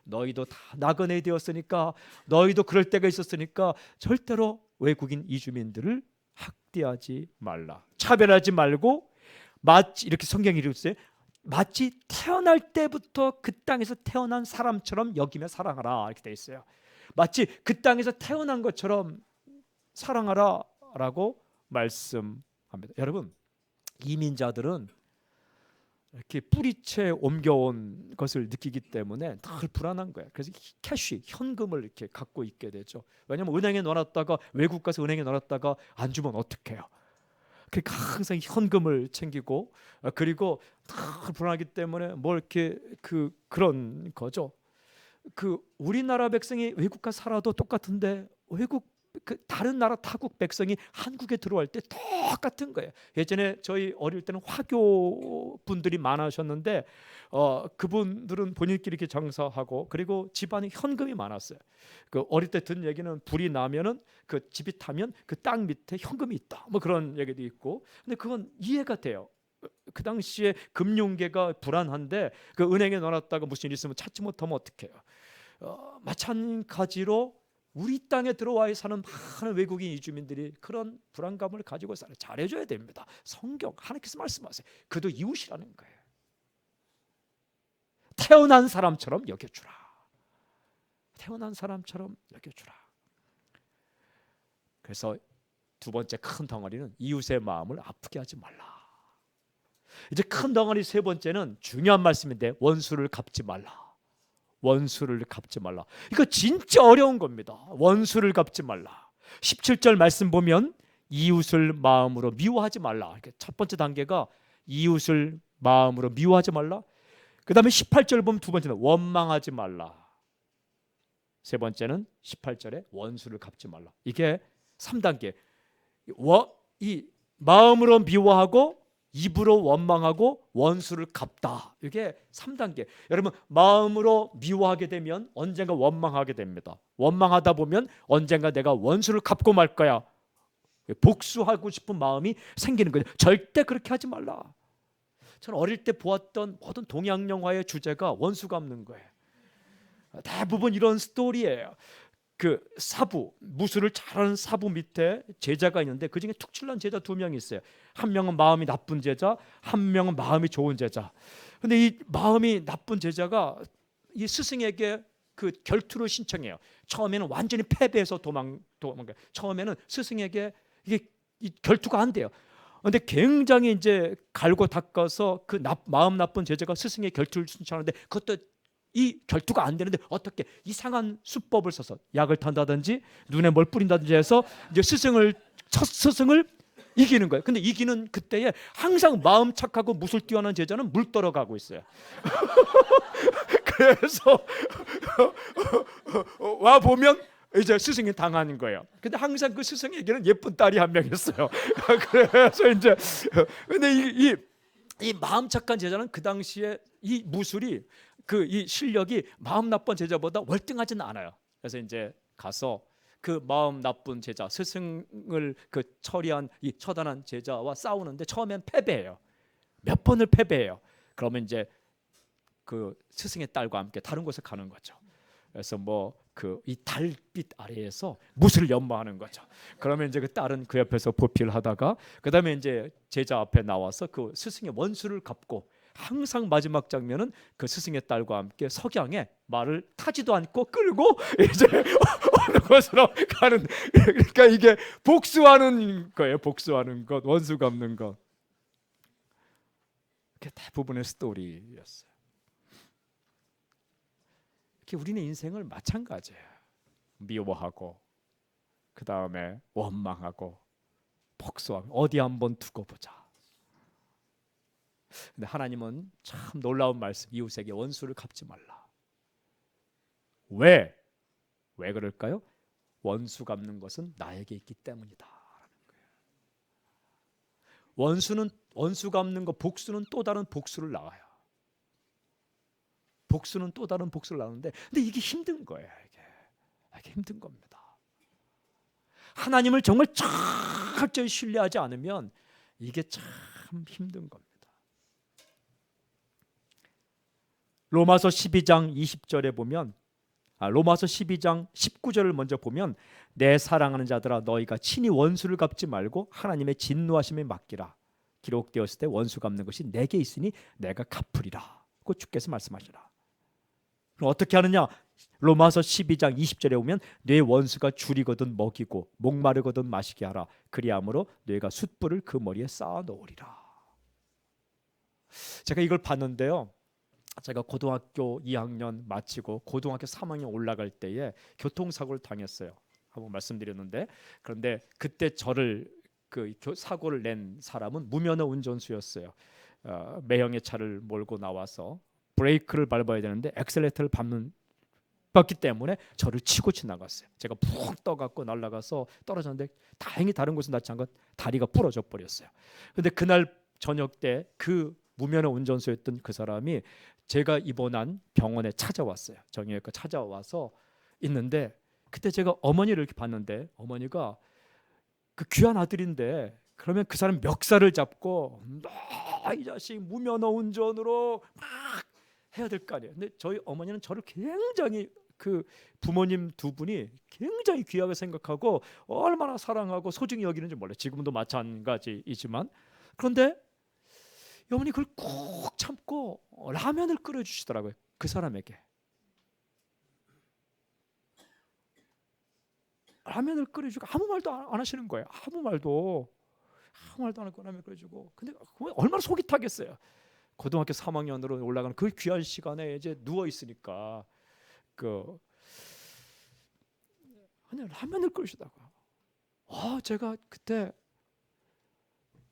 너희도 다 나그네 되었으니까, 너희도 그럴 때가 있었으니까 절대로 외국인 이주민들을 학대하지 말라. 차별하지 말고 마치 이렇게 성경이 이르고 마치 태어날 때부터 그 땅에서 태어난 사람처럼 여기며 사랑하라 이렇게 돼 있어요. 마치 그 땅에서 태어난 것처럼 사랑하라라고 말씀합니다. 여러분, 이민자들은 이렇게 뿌리채 옮겨온 것을 느끼기 때문에 늘 불안한 거예요. 그래서 캐시, 현금을 이렇게 갖고 있게 되죠. 왜냐하면 은행에 넣어놨다가 외국 가서 은행에 넣어놨다가 안 주면 어떡해요. 그러니까 항상 현금을 챙기고, 그리고 늘 불안하기 때문에 뭘 이렇게 그런 거죠. 우리나라 백성이 외국 가 살아도 똑같은데 외국 다른 나라 타국 백성이 한국에 들어올 때 똑같은 거예요. 예전에 저희 어릴 때는 화교 분들이 많으셨는데 그분들은 본인끼리 이렇게 장사하고, 그리고 집안에 현금이 많았어요. 어릴 때 듣는 얘기는 불이 나면은 그 집이 타면 그 땅 밑에 현금이 있다, 뭐 그런 얘기도 있고. 근데 그건 이해가 돼요. 그 당시에 금융계가 불안한데 그 은행에 넣어놨다가 무슨 일 있으면 찾지 못하면 어떡해요. 마찬가지로 우리 땅에 들어와 사는 많은 외국인 이주민들이 그런 불안감을 가지고 살아요. 잘해줘야 됩니다. 성경 하나님께서 말씀하세요. 그도 이웃이라는 거예요. 태어난 사람처럼 여겨주라. 태어난 사람처럼 여겨주라. 그래서 두 번째 큰 덩어리는 이웃의 마음을 아프게 하지 말라. 이제 큰 덩어리 세 번째는 중요한 말씀인데, 원수를 갚지 말라. 원수를 갚지 말라. 이거 진짜 어려운 겁니다. 원수를 갚지 말라. 17절 말씀 보면 이웃을 마음으로 미워하지 말라. 첫 번째 단계가 이웃을 마음으로 미워하지 말라. 그 다음에 18절 보면 두 번째는 원망하지 말라. 세 번째는 18절에 원수를 갚지 말라. 이게 3단계. 이 마음으로 미워하고 입으로 원망하고 원수를 갚다. 이게 3단계. 여러분, 마음으로 미워하게 되면 언젠가 원망하게 됩니다. 원망하다 보면 언젠가 내가 원수를 갚고 말 거야. 복수하고 싶은 마음이 생기는 거죠. 절대 그렇게 하지 말라. 저는 어릴 때 보았던 모든 동양 영화의 주제가 원수 갚는 거예요. 대부분 이런 스토리예요. 사부, 무술을 잘하는 사부 밑에 제자가 있는데 그중에 툭칠난 제자 2명이 있어요. 한 명은 마음이 나쁜 제자, 한 명은 마음이 좋은 제자. 근데 이 마음이 나쁜 제자가 이 스승에게 결투를 신청해요. 처음에는 완전히 패배해서 도망가요. 처음에는 스승에게 이게 결투가 안 돼요. 근데 굉장히 이제 갈고 닦아서 마음 나쁜 제자가 스승의 결투를 신청하는데 그것도 이 결투가 안 되는데 어떻게 이상한 수법을 써서 약을 탄다든지 눈에 뭘 뿌린다든지 해서 이제 스승을 이기는 거예요. 근데 이기는 그때에 항상 마음 착하고 무술 뛰어난 제자는 물 떨어가고 있어요. 그래서 와 보면 이제 스승이 당하는 거예요. 근데 항상 그 스승에게는 예쁜 딸이 한 명 있어요. 그래서 이제 근데 이 마음 착한 제자는 그 당시에 이 무술이 이 실력이 마음 나쁜 제자보다 월등하지는 않아요. 그래서 이제 가서 그 마음 나쁜 제자, 스승을 처단한 제자와 싸우는데 처음엔 패배해요. 몇 번을 패배해요. 그러면 이제 스승의 딸과 함께 다른 곳에 가는 거죠. 그래서 이 달빛 아래에서 무술을 연마하는 거죠. 그러면 이제 그 딸은 그 옆에서 보필 하다가 그다음에 이제 제자 앞에 나와서 그 스승의 원수를 갚고, 항상 마지막 장면은 그 스승의 딸과 함께 석양에 말을 타지도 않고 끌고 이제 어느 곳으로 가는. 그러니까 이게 복수하는 거예요. 복수하는 것, 원수 갚는 것. 그게 대부분의 스토리였어요. 이렇게 우리는 인생을 마찬가지예요. 미워하고 그 다음에 원망하고 복수하고 어디 한번 두고 보자. 근데 하나님은 참 놀라운 말씀, 이웃에게 원수를 갚지 말라. 왜 그럴까요? 원수 갚는 것은 나에게 있기 때문이다 라는 거예요. 원수 갚는 것, 복수는 또 다른 복수를 낳아요. 복수는 또 다른 복수를 낳는데, 근데 이게 힘든 거예요. 이게 힘든 겁니다. 하나님을 정말 철저히 신뢰하지 않으면 이게 참 힘든 겁니다. 로마서 12장 20절에 보면 로마서 12장 19절을 먼저 보면 내 사랑하는 자들아 너희가 친히 원수를 갚지 말고 하나님의 진노하심에 맡기라. 기록되었을 때 원수 갚는 것이 내게 있으니 내가 갚으리라. 그 주께서 말씀하시라. 그럼 어떻게 하느냐? 로마서 12장 20절에 보면 내 원수가 줄이거든 먹이고 목마르거든 마시게 하라. 그리함으로 너희가 숯불을 그 머리에 쌓아 놓으리라. 제가 이걸 봤는데요. 제가 고등학교 2학년 마치고 고등학교 3학년 올라갈 때에 교통사고를 당했어요. 한번 말씀드렸는데, 그런데 그때 저를 사고를 낸 사람은 무면허 운전수였어요. 매형의 차를 몰고 나와서 브레이크를 밟아야 되는데 엑셀레이터를 밟기 때문에 저를 치고 지나갔어요. 제가 푹 떠갖고 날아가서 떨어졌는데 다행히 다른 곳은 다치 않고 다리가 부러져 버렸어요. 근데 그날 저녁 때 그 무면허 운전수였던 그 사람이 제가 입원한 병원에 찾아왔어요. 정형외과 찾아와서 있는데, 그때 제가 어머니를 이렇게 봤는데 어머니가 그 귀한 아들인데 그러면 그 사람 멱살을 잡고 이 자식 무면허 운전으로 막 해야 될 거 아니에요. 근데 저희 어머니는 저를 굉장히 그 부모님 두 분이 굉장히 귀하게 생각하고 얼마나 사랑하고 소중히 여기는지 몰라요. 지금도 마찬가지이지만. 그런데 어머니 그걸 꾹 참고 라면을 끓여주시더라고요. 그 사람에게 라면을 끓여주고 아무 말도 안 하시는 거예요. 아무 말도 안 하고 라면 끓여주고. 근데 얼마나 속이 타겠어요. 고등학교 3학년으로 올라가는 그 귀한 시간에 이제 누워 있으니까 그냥 라면을 끓이시다가 제가 그때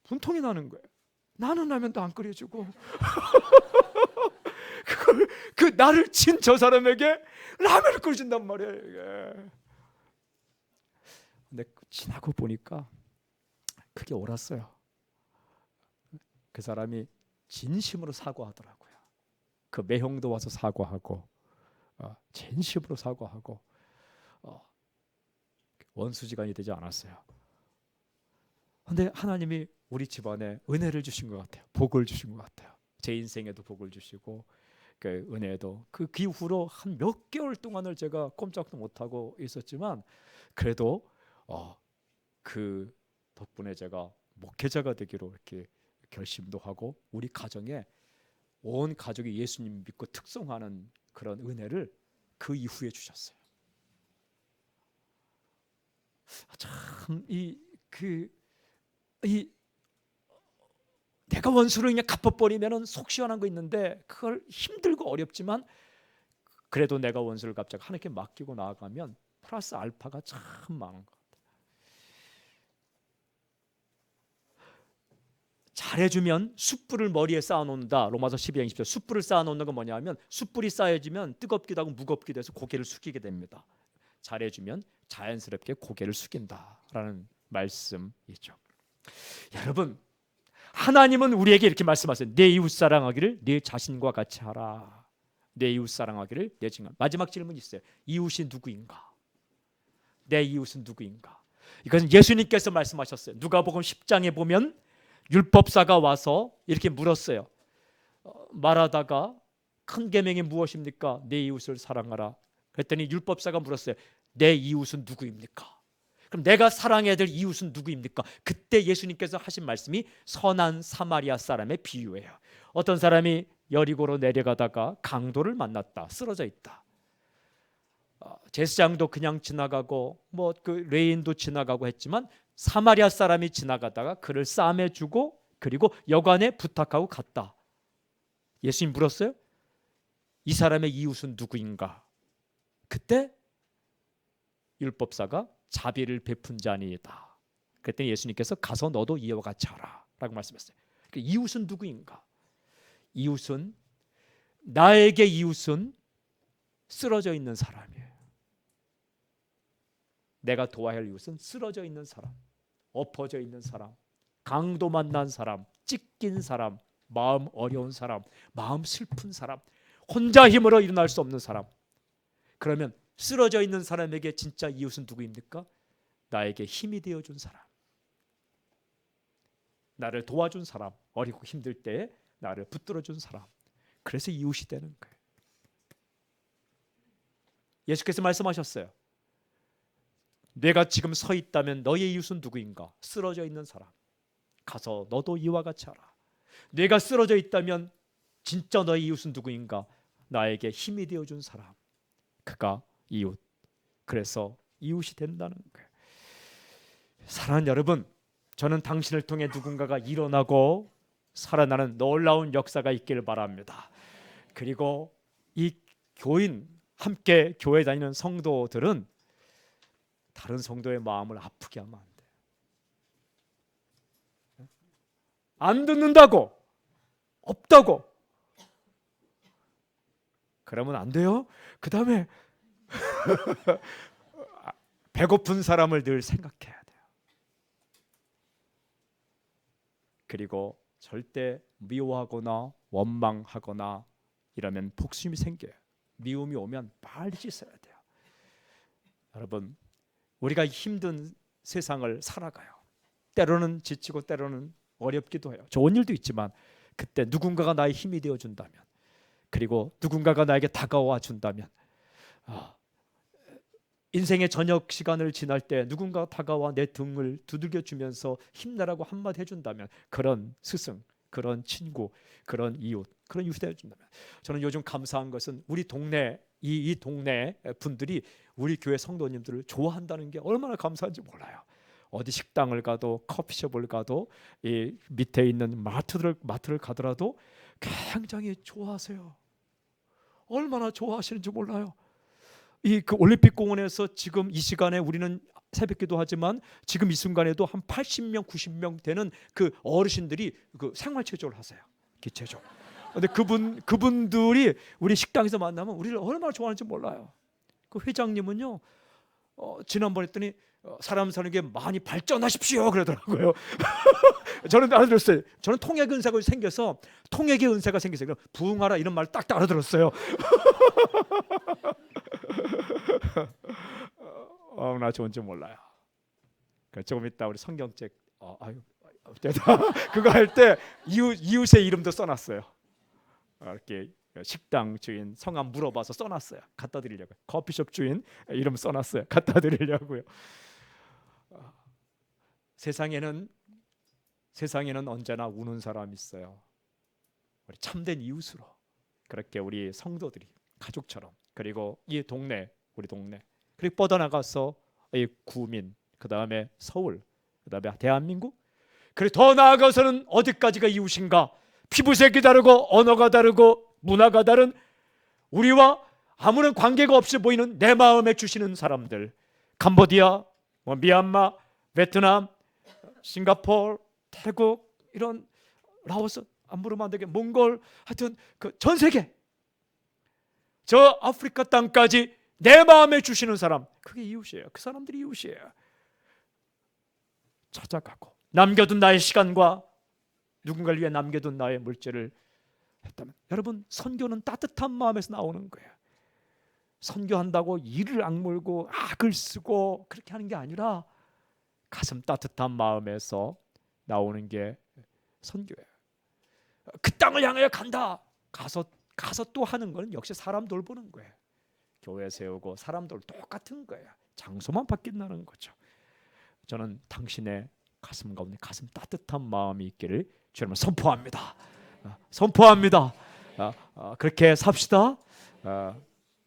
분통이 나는 거예요. 나는 라면도 안 끓여주고 그 나를 친 저 사람에게 라면을 끓여준단 말이에요. 이게. 근데 지나고 보니까 크게 옳았어요. 그 사람이 진심으로 사과하더라고요. 그 매형도 와서 사과하고 진심으로 사과하고 원수지간이 되지 않았어요. 근데 하나님이 우리 집안에 은혜를 주신 것 같아요. 복을 주신 것 같아요. 제 인생에도 복을 주시고 그 은혜도 그 이후로 한 몇 개월 동안을 제가 꼼짝도 못하고 있었지만 그래도 그 덕분에 제가 목회자가 되기로 이렇게 결심도 하고 우리 가정에 온 가족이 예수님 믿고 특성하는 그런 은혜를 그 이후에 주셨어요. 참 내가 원수를 그냥 갚아버리면 속 시원한 거 있는데 그걸 힘들고 어렵지만 그래도 내가 원수를 갚자고 하나님께 맡기고 나아가면 플러스 알파가 참 많은 것 같아요. 잘해주면 숯불을 머리에 쌓아놓는다. 로마서 12장 20절. 숯불을 쌓아놓는 건 뭐냐면 숯불이 쌓여지면 뜨겁기도 하고 무겁기도 해서 고개를 숙이게 됩니다. 잘해주면 자연스럽게 고개를 숙인다라는 말씀이죠. 여러분, 하나님은 우리에게 이렇게 말씀하세요. 내 이웃 사랑하기를 내 자신과 같이 하라. 내 이웃 사랑하기를 내 자신과. 마지막 질문이 있어요. 이웃이 누구인가? 내 이웃은 누구인가? 이것은 예수님께서 말씀하셨어요. 누가복음 10장에 보면 율법사가 와서 이렇게 물었어요. 말하다가 큰 계명이 무엇입니까? 내 이웃을 사랑하라. 그랬더니 율법사가 물었어요. 내 이웃은 누구입니까? 그럼 내가 사랑해야 될 이웃은 누구입니까? 그때 예수님께서 하신 말씀이 선한 사마리아 사람의 비유예요. 어떤 사람이 여리고로 내려가다가 강도를 만났다. 쓰러져 있다. 제사장도 그냥 지나가고 그 레인도 지나가고 했지만 사마리아 사람이 지나가다가 그를 싸매주고 그리고 여관에 부탁하고 갔다. 예수님 물었어요. 이 사람의 이웃은 누구인가? 그때 율법사가 자비를 베푼 자니이다. 그랬더니 예수님께서 가서 너도 이와 같이 하라 라고 말씀했어요. 그러니까 이웃은 누구인가? 이웃은 나에게 이웃은 쓰러져 있는 사람이에요. 내가 도와야 할 이웃은 쓰러져 있는 사람, 엎어져 있는 사람, 강도 만난 사람, 찢긴 사람, 마음 어려운 사람, 마음 슬픈 사람, 혼자 힘으로 일어날 수 없는 사람. 그러면 쓰러져 있는 사람에게 진짜 이웃은 누구입니까? 나에게 힘이 되어준 사람, 나를 도와준 사람, 어리고 힘들 때에 나를 붙들어준 사람. 그래서 이웃이 되는 거예요. 예수께서 말씀하셨어요. 내가 지금 서 있다면 너의 이웃은 누구인가? 쓰러져 있는 사람. 가서 너도 이와 같이 하라. 내가 쓰러져 있다면 진짜 너의 이웃은 누구인가? 나에게 힘이 되어준 사람. 그가 이웃. 그래서 이웃이 된다는 거예요. 사랑하는 여러분, 저는 당신을 통해 누군가가 일어나고 살아나는 놀라운 역사가 있기를 바랍니다. 그리고 이 교인, 함께 교회 다니는 성도들은 다른 성도의 마음을 아프게 하면 안 돼요. 안 듣는다고, 없다고 그러면 안 돼요. 그 다음에 배고픈 사람을 늘 생각해야 돼요. 그리고 절대 미워하거나 원망하거나 이러면 복심이 생겨요. 미움이 오면 빨리 씻어야 돼요. 여러분, 우리가 힘든 세상을 살아가요. 때로는 지치고 때로는 어렵기도 해요. 좋은 일도 있지만 그때 누군가가 나의 힘이 되어준다면, 그리고 누군가가 나에게 다가와 준다면, 인생의 저녁 시간을 지날 때 누군가가 다가와 내 등을 두들겨 주면서 힘내라고 한마디 해준다면, 그런 스승, 그런 친구, 그런 이웃, 그런 이웃이 되어준다면, 저는 요즘 감사한 것은 우리 동네 이 동네 분들이 우리 교회 성도님들을 좋아한다는 게 얼마나 감사한지 몰라요. 어디 식당을 가도 커피숍을 가도 이 밑에 있는 마트를 가더라도 굉장히 좋아하세요. 얼마나 좋아하시는지 몰라요. 이 그 올림픽 공원에서 지금 이 시간에 우리는 새벽기도 하지만 지금 이 순간에도 한 80명, 90명 되는 그 어르신들이 그 생활체조를 하세요. 기체조. 근데 그분들이 우리 식당에서 만나면 우리를 얼마나 좋아하는지 몰라요. 그 회장님은요, 지난번에 했더니 사람 사는 게 많이 발전하십시오 그러더라고요. 저는 알아들었어요. 저는 통역 은사가 생겨서 통역의 은사가 생겨서 부흥하라 이런 말 딱딱 알아들었어요. 나 좋은지 몰라요. 조금 이따 우리 성경책 그거 할 때 이웃의 이름도 써놨어요. 이렇게 식당 주인 성함 물어봐서 써놨어요. 갖다 드리려고요. 커피숍 주인 이름 써놨어요. 갖다 드리려고요. 세상에는 언제나 우는 사람이 있어요. 우리 참된 이웃으로 그렇게 우리 성도들이 가족처럼, 그리고 이 동네, 우리 동네, 그리고 뻗어나가서 이 구민, 그 다음에 서울, 그 다음에 대한민국, 그리고 더 나아가서는 어디까지가 이웃인가? 피부색이 다르고 언어가 다르고 문화가 다른 우리와 아무런 관계가 없이 보이는 내 마음에 주시는 사람들, 캄보디아, 미얀마, 베트남, 싱가포르, 태국, 이런 라오스, 안 부르면 안 되게 몽골, 하여튼 그 전 세계, 저 아프리카 땅까지 내 마음에 주시는 사람, 그게 이웃이에요. 그 사람들이 이웃이에요. 찾아가고 남겨둔 나의 시간과 누군가를 위해 남겨둔 나의 물질을 했다면, 여러분, 선교는 따뜻한 마음에서 나오는 거예요. 선교한다고 이를 악물고 악을 쓰고 그렇게 하는 게 아니라 가슴 따뜻한 마음에서 나오는 게 선교예요. 그 땅을 향하여 간다. 가서 또 하는 건 역시 사람 돌보는 거예요. 교회 세우고 사람 돌 똑같은 거예요. 장소만 바뀐다는 거죠. 저는 당신의 가슴 가운데 가슴 따뜻한 마음이 있기를 주님을 선포합니다. 선포합니다. 그렇게 삽시다.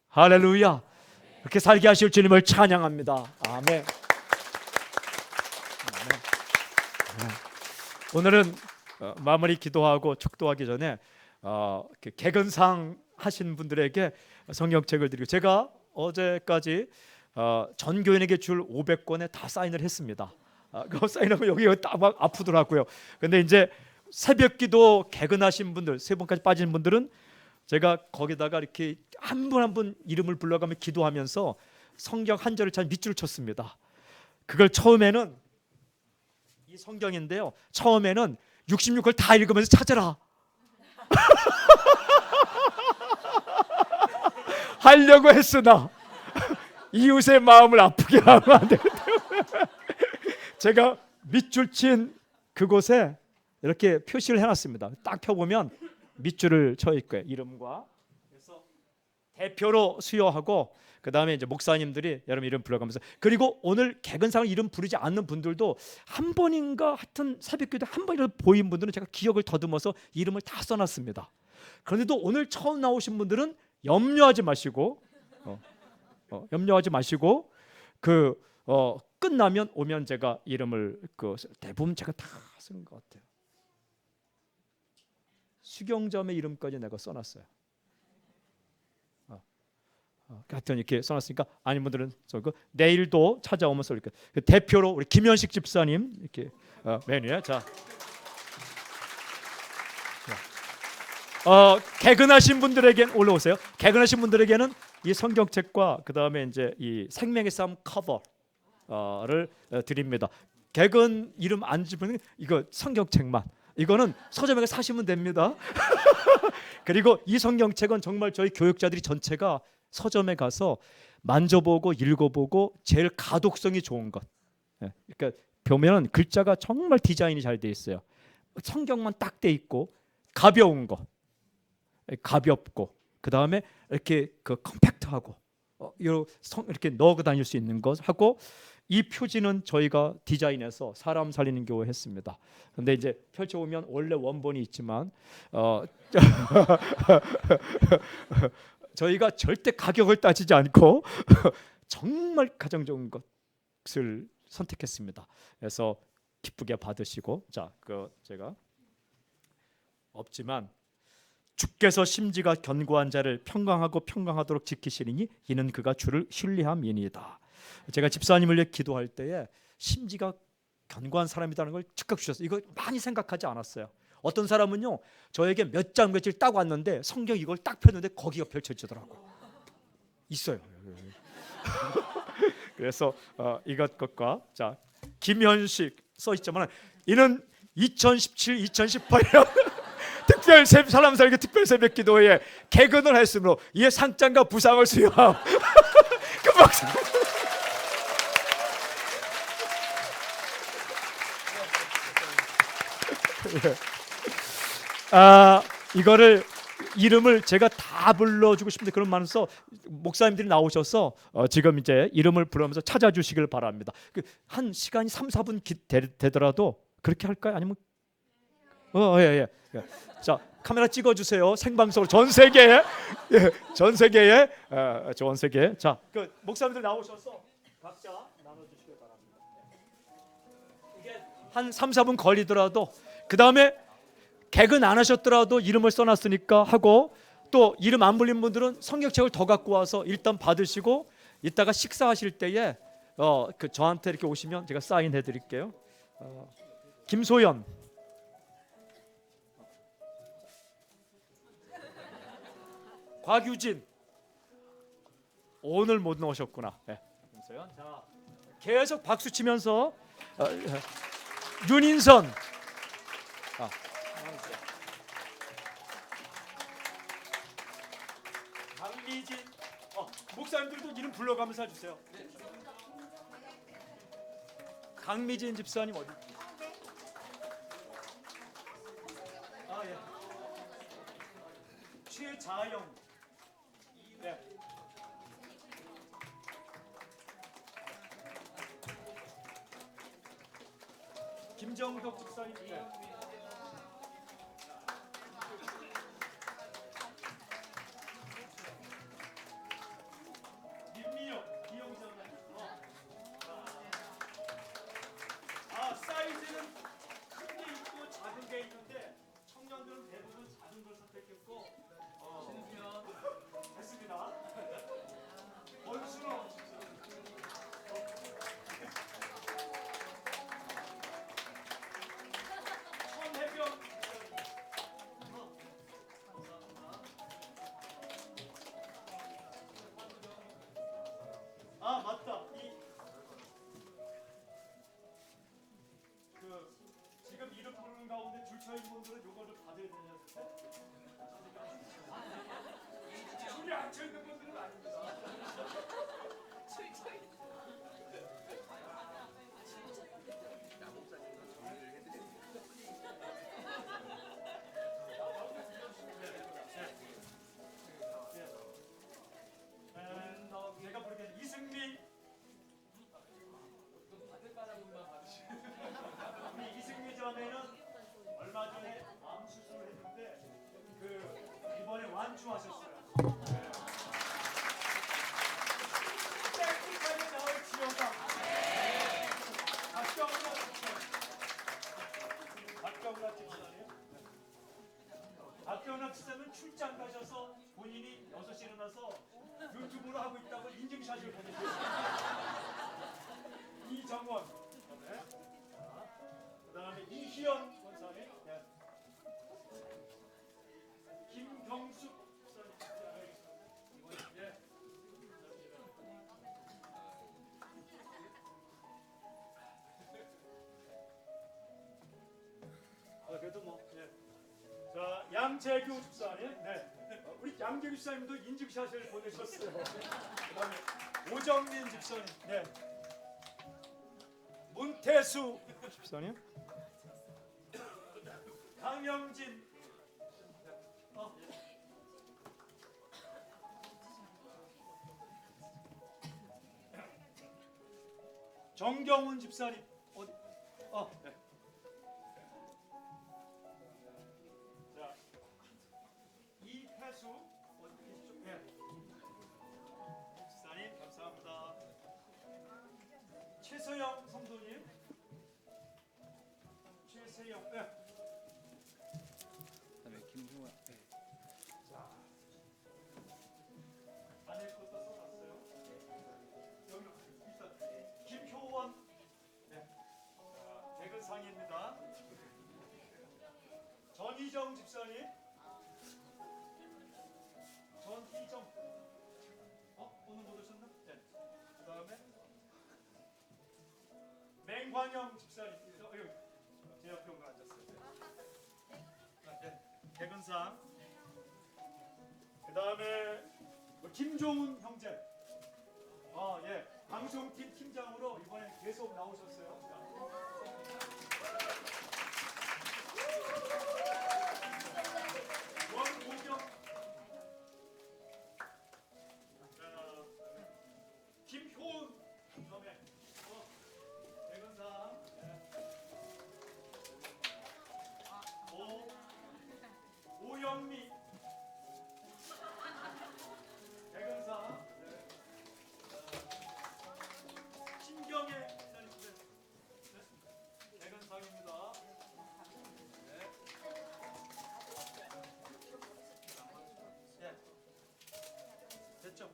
할렐루야. 그렇게 살게 하실 주님을 찬양합니다. 아멘. 오늘은 마무리 기도하고 축도하기 전에 개근상 하신 분들에게 성경책을 드리고, 제가 어제까지 전 교인에게 줄 500권에 다 사인을 했습니다. 그 사인하면 여기가 딱 막 아프더라고요. 근데 이제 새벽기도 개근하신 분들, 세 번까지 빠진 분들은 제가 거기다가 이렇게 한 분 한 분 이름을 불러가며 기도하면서 성경 한 절을 잘 밑줄을 쳤습니다. 그걸 처음에는, 이 성경인데요, 처음에는 66걸 다 읽으면서 찾아라 하려고 했으나 이웃의 마음을 아프게 하면 안 되기 때문에 제가 밑줄 친 그곳에 이렇게 표시를 해놨습니다. 딱 펴보면 밑줄을 쳐 있고요, 이름과. 그래서 대표로 수여하고 그 다음에 이제 목사님들이 여러분 이름 불러가면서, 그리고 오늘 개근상을 이름 부르지 않는 분들도 한 번인가 하여튼 새벽기도 한 번이라도 보인 분들은 제가 기억을 더듬어서 이름을 다 써놨습니다. 그런데도 오늘 처음 나오신 분들은 염려하지 마시고 염려하지 마시고 끝나면 오면 제가 이름을 대부분 제가 다 쓴 것 같아요. 수경점의 이름까지 내가 써놨어요. 하여튼 이렇게 써놨으니까 아닌 분들은 내일도 찾아오면서 이렇게 대표로 우리 김현식 집사님 이렇게 맨 위에 개근하신 분들에겐 올라오세요. 개근하신 분들에게는 이 성경책과 그 다음에 이제 이 생명의 싸움 커버를 드립니다. 개근 이름 안 집으면 이거 성경책만, 이거는 서점에 사시면 됩니다. 그리고 이 성경책은 정말 저희 교육자들이 전체가 서점에 가서 만져보고 읽어보고 제일 가독성이 좋은 것. 그러니까 보면은 글자가 정말 디자인이 잘 돼 있어요. 성경만 딱 돼 있고 가벼운 거, 가볍고 그 다음에 이렇게 컴팩트하고 이렇게 넣어 다닐 수 있는 것 하고, 이 표지는 저희가 디자인해서 사람 살리는 교회 했습니다. 근데 이제 펼쳐보면 원래 원본이 있지만 저희가 절대 가격을 따지지 않고 정말 가장 좋은 것을 선택했습니다. 그래서 기쁘게 받으시고, 제가 없지만 주께서 심지가 견고한 자를 평강하고 평강하도록 지키시리니 이는 그가 주를 신뢰함이니이다. 제가 집사님을 위해 기도할 때에 심지가 견고한 사람이라는 걸 즉각 주셨어요. 이거 많이 생각하지 않았어요. 어떤 사람은요, 저에게 몇 장 며칠 딱 왔는데 성경 이걸 딱 폈는데 거기가 펼쳐지더라고. 있어요. 그래서 이것과 김현식 써 있지만 이는 2017, 2018년 특별 사람 살기 특별 새벽 기도에 개근을 했으므로 이에 상장과 부상을 수여함. 그 박수. 이거를 이름을 제가 다 불러주고 싶은데 그런 많아서 목사님들이 나오셔서 지금 이제 이름을 부르면서 찾아주시길 바랍니다. 한 시간이 3, 4분 되더라도 그렇게 할까요? 아니면 예. 자, 카메라 찍어주세요. 생방송으로 전 세계에 전 세계에 자, 목사님들 나오셔서 각자 나눠주시길 바랍니다. 이게 한 3, 4분 걸리더라도, 그 다음에 개근 안 하셨더라도 이름을 써놨으니까 하고, 또 이름 안 불린 분들은 성경책을 더 갖고 와서 일단 받으시고 이따가 식사하실 때에 저한테 이렇게 오시면 제가 사인해 드릴게요. 김소연, 곽유진, 오늘 못 나오셨구나. 네. 김소연. 자, 계속 박수 치면서 윤인선, 강미진, 목사님들도 이름 불러가면서 해주세요. 강미진 집사님 어디? 예. 최자영, 네. 김정덕 집사님, 네. 사이즈는 큰 게 있고 작은 게 있는데 청년들은 대부분 작은 걸 선택했고 됐습니다. 원수로 천해병, 맞다. 지금 이름 부르는 가운데 줄 서 있는 분들은 요거를 받아야 되냐고. 줄이 안 쳐 있는 분들은 아닙니다. 박경락 집사는 출장 가셔서 본인이 6시에 일어나서 유튜브를 하고 있다고 인증샷을 보내주셨습니다. 이정원, 그다음에 이희영 권사님, 김경숙 집사님, 그래도 뭐. 자, 양재규 집사님, 우리 양재규 집사님도 인증샷을 보내셨어요. 그다음에 오정민 집사님, 문태수 집사님, 강영진, 정경훈 집사님, 이혜수 집사님 감사합니다. 최서영 성도님, 최세영, 그다음에 김중환. 자, 안에 것도 써놨어요. 여기 있다. 김효원, 대근상입니다. 전희정 집사님, 전희정, 오늘 못 오셨나? 그다음에 맹광영 집사님, 여기 제 옆에 오늘 앉았어요. 대근상. 그다음에 김종훈 형제, 방송팀 팀장으로 이번에 계속 나오셨어요. 원고경, 김효은, 그다음에 대근상, 오영미, 대근상, 신경애 대근상입니다. 됐죠?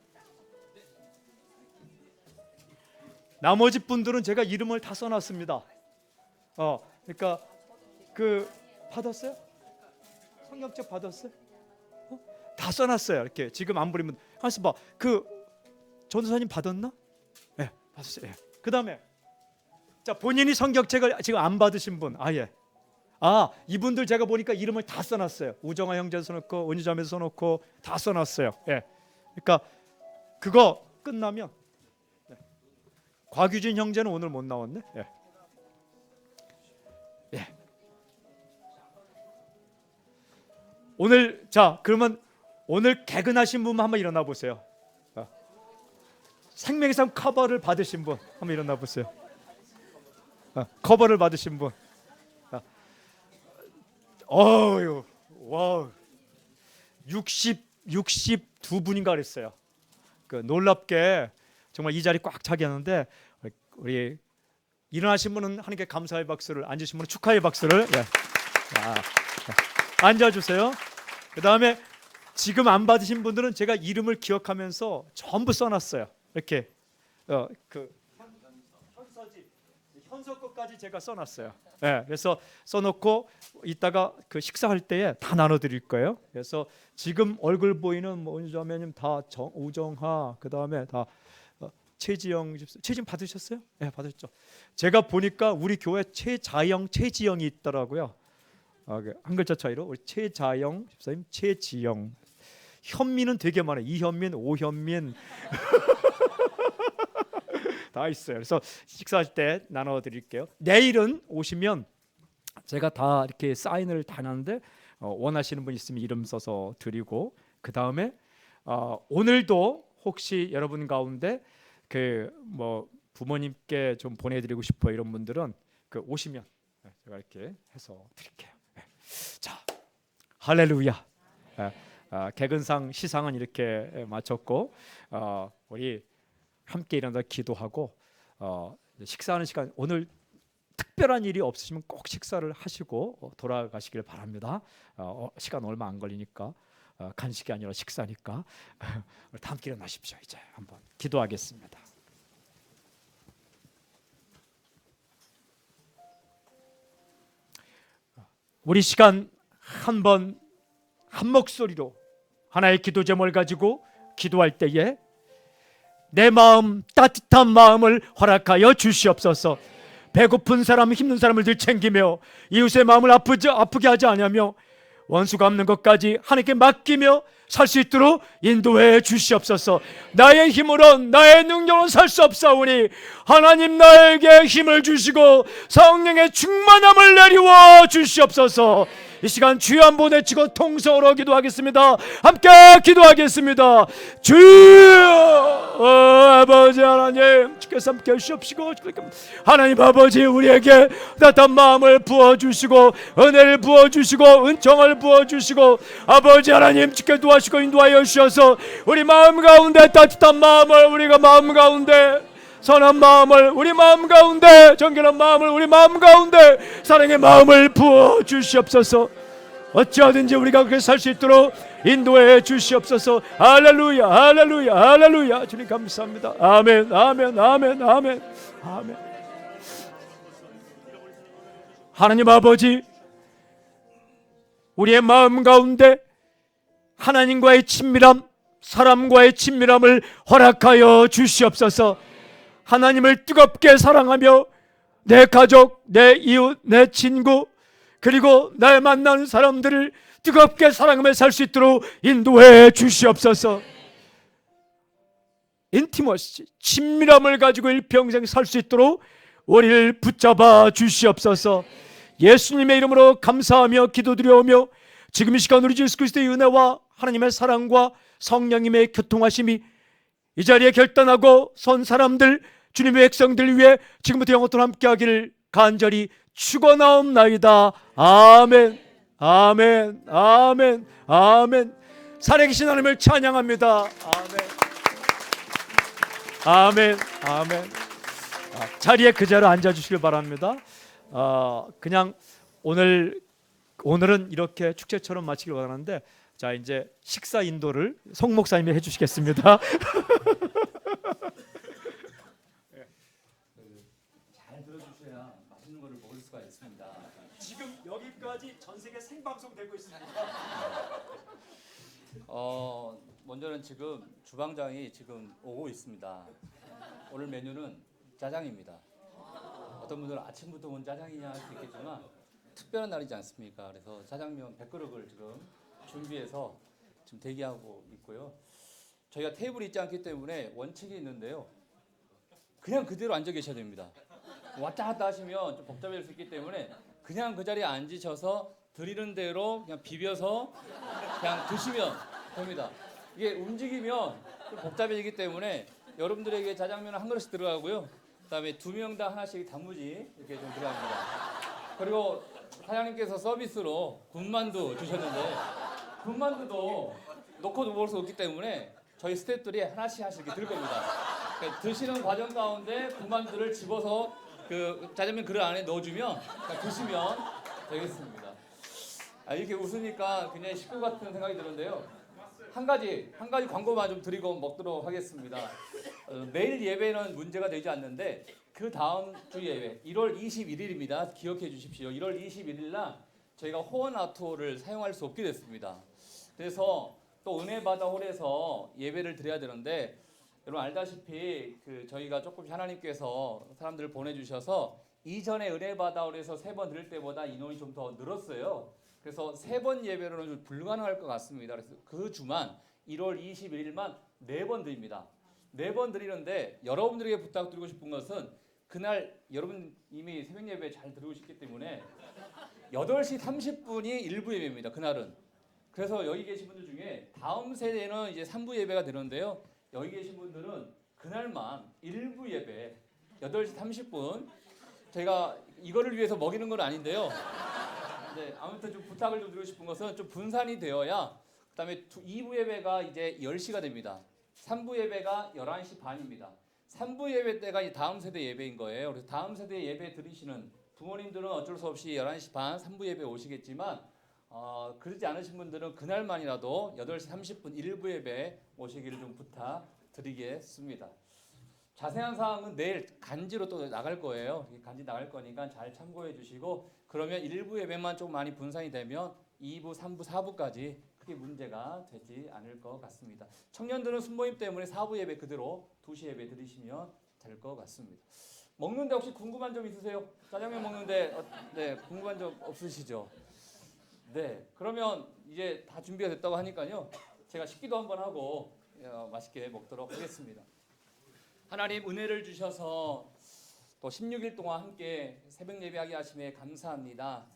나머지 분들은 제가 이름을 다 써놨습니다. 그러니까 그 받았어요? 성경책 받았어요? 다 써놨어요. 이렇게 지금 안 부리면 가서 봐. 그 전도사님 받았나? 네, 받았어요. 그다음에 자, 본인이 성경책을 지금 안 받으신 분, 이분들 제가 보니까 이름을 다 써놨어요. 우정아 형제 써놓고 은유자매 써놓고 다 써놨어요. 그러니까 그거 끝나면 곽유진 형제는 오늘 못 나왔네. 오늘 그러면 오늘 개근하신 분 한번 일어나 보세요. 생명의 삶 커버를 받으신 분 한번 일어나 보세요. 커버를 받으신 분. 어유, 와, 62분인가 그랬어요. 그 놀랍게 정말 이 자리 꽉 차게 하는데 우리 일어나신 분은 하나님께 감사의 박수를, 앉으신 분은 축하의 박수를. 앉아주세요. 그 다음에 지금 안 받으신 분들은 제가 이름을 기억하면서 전부 써놨어요. 이렇게 그 현서지, 현서 것까지 제가 써놨어요. 그래서 써놓고 이따가 그 식사할 때에 다 나눠드릴 거예요. 그래서 지금 얼굴 보이는 뭐 은주자매님 다 우정하, 그 다음에 다 최지영 집사, 최지영 받으셨어요? 네, 받으셨죠. 제가 보니까 우리 교회 최자영, 최지영이 있더라고요. 한 글자 차이로 우리 최자영 집사님, 최지영. 현민은 되게 많아요. 이현민, 오현민 다 있어요. 그래서 식사할 때 나눠드릴게요. 내일은 오시면 제가 다 이렇게 사인을 다 하는데 원하시는 분 있으면 이름 써서 드리고, 그 다음에 오늘도 혹시 여러분 가운데 그 뭐 부모님께 좀 보내드리고 싶어 이런 분들은 그 오시면 제가 이렇게 해서 드릴게요. 자, 할렐루야. 개근상 시상은 이렇게 마쳤고 우리 함께 일어나 기도하고 식사하는 시간, 오늘 특별한 일이 없으시면 꼭 식사를 하시고 돌아가시길 바랍니다. 시간 얼마 안 걸리니까 간식이 아니라 식사니까 다 함께 일어나십시오. 이제 한번 기도하겠습니다. 우리 시간 한번 한 목소리로 하나의 기도 제목을 가지고 기도할 때에 내 마음, 따뜻한 마음을 허락하여 주시옵소서. 배고픈 사람, 힘든 사람을 늘 챙기며 이웃의 마음을 아프게 하지 않으며 원수가 없는 것까지 하나님께 맡기며 살 수 있도록 인도해 주시옵소서. 나의 힘으로, 나의 능력으로 살 수 없사오니 하나님 나에게 힘을 주시고 성령의 충만함을 내리워 주시옵소서. 이 시간 주여 한번 외치고 통성으로 기도하겠습니다. 함께 기도하겠습니다. 주여, 아버지 하나님, 주께서 함께 하시옵시고, 하나님 아버지 우리에게 따뜻한 마음을 부어주시고 은혜를 부어주시고 은총을 부어주시고 아버지 하나님 주께 도와주시고 인도하여 주셔서 우리 마음 가운데 따뜻한 마음을, 우리가 마음 가운데 선한 마음을, 우리 마음 가운데 정결한 마음을, 우리 마음 가운데 사랑의 마음을 부어 주시옵소서. 어찌하든지 우리가 그렇게 살 수 있도록 인도해 주시옵소서. 할렐루야, 할렐루야, 할렐루야. 주님 감사합니다. 아멘, 아멘, 아멘, 아멘, 아멘. 하나님 아버지, 우리의 마음 가운데 하나님과의 친밀함, 사람과의 친밀함을 허락하여 주시옵소서. 하나님을 뜨겁게 사랑하며 내 가족, 내 이웃, 내 친구, 그리고 날 만나는 사람들을 뜨겁게 사랑하며 살 수 있도록 인도해 주시옵소서. 인티머시, 친밀함을 가지고 일평생 살 수 있도록 우리를 붙잡아 주시옵소서. 예수님의 이름으로 감사하며 기도드려오며 지금 이 시간 우리 주 예수 그리스도의 은혜와 하나님의 사랑과 성령님의 교통하심이 이 자리에 결단하고 선 사람들, 주님의 백성들 위해 지금부터 영원토록 함께하기를 간절히 축원하옵나이다. 아멘, 아멘, 아멘, 아멘. 살아계신 하나님을 찬양합니다. 아멘, 아멘, 아멘. 자리에 그대로 앉아주시길 바랍니다. 그냥 오늘은 이렇게 축제처럼 마치길 원하는데, 자 이제 식사 인도를 송 목사님이 해주시겠습니다. 잘 들어주셔야 맛있는 거를 먹을 수가 있습니다. 지금 여기까지 전 세계 생방송 되고 있습니다. 먼저는 지금 주방장이 지금 오고 있습니다. 오늘 메뉴는 짜장입니다. 어떤 분들은 아침부터 온 짜장이냐 할 수 있겠지만 특별한 날이지 않습니까? 그래서 짜장면 100그릇을 지금 준비해서 지금 대기하고 있고요. 저희가 테이블이 있지 않기 때문에 원칙이 있는데요. 그냥 그대로 앉아 계셔야 됩니다. 왔다 갔다 하시면 좀 복잡해질 수 있기 때문에 그냥 그 자리에 앉으셔서 드리는 대로 그냥 비벼서 그냥 드시면 됩니다. 이게 움직이면 좀 복잡해지기 때문에 여러분들에게 짜장면 한 그릇씩 들어가고요. 그다음에 2명당 하나씩 단무지 이렇게 좀 들어갑니다. 그리고 사장님께서 서비스로 군만두 주셨는데 군만두도 놓고 먹을 수 없기 때문에 저희 스태프들이 하나씩 이렇게 들 겁니다. 그러니까 드시는 과정 가운데 군만두를 집어서 그 짜장면 그릇 안에 넣어주면 드시면 되겠습니다. 이렇게 웃으니까 굉장히 식구 같은 생각이 드는데요. 한 가지 광고만 좀 드리고 먹도록 하겠습니다. 내일 예배는 문제가 되지 않는데 그 다음 주 예배 1월 21일입니다. 기억해 주십시오. 1월 21일 날 저희가 호원 아트홀을 사용할 수 없게 됐습니다. 그래서 또 은혜바다 홀에서 예배를 드려야 되는데 여러분 알다시피 저희가 조금 하나님께서 사람들을 보내주셔서 이전에 은혜바다 홀에서 3번 드릴 때보다 인원이 좀 더 늘었어요. 그래서 3번 예배로는 좀 불가능할 것 같습니다. 그래서 그 주만 1월 21일만 4번 드립니다. 4번 드리는데 여러분들에게 부탁드리고 싶은 것은 그날 여러분 이미 새벽 예배 잘 드리고 싶기 때문에 8시 30분이 일부 예배입니다. 그날은. 그래서 여기 계신 분들 중에 다음 세대는 이제 3부 예배가 되는데요. 여기 계신 분들은 그날만 일부 예배 8시 30분 제가 이거를 위해서 먹이는 건 아닌데요. 네, 아무튼 좀 부탁을 좀 드리고 싶은 것은 좀 분산이 되어야 그다음에 2부 예배가 이제 10시가 됩니다. 3부 예배가 11시 반입니다. 3부 예배 때가 이 다음 세대 예배인 거예요. 그래서 다음 세대 예배 들으시는 부모님들은 어쩔 수 없이 11시 반 3부 예배 오시겠지만 그러지 않으신 분들은 그날만이라도 8시 30분 1부 예배 오시기를 좀 부탁드리겠습니다. 자세한 사항은 내일 간지로 또 나갈 거예요. 간지 나갈 거니까 잘 참고해 주시고, 그러면 1부 예배만 좀 많이 분산이 되면 2부, 3부, 4부까지 크게 문제가 되지 않을 것 같습니다. 청년들은 순모임 때문에 4부 예배 그대로 2시 예배 드리시면 될 것 같습니다. 먹는데 혹시 궁금한 점 있으세요? 짜장면 먹는데 네, 궁금한 점 없으시죠? 네, 그러면 이제 다 준비가 됐다고 하니까요. 제가 식기도 한번 하고 맛있게 먹도록 하겠습니다. 하나님 은혜를 주셔서 또 16일 동안 함께 새벽 예배하게 하심에 감사합니다.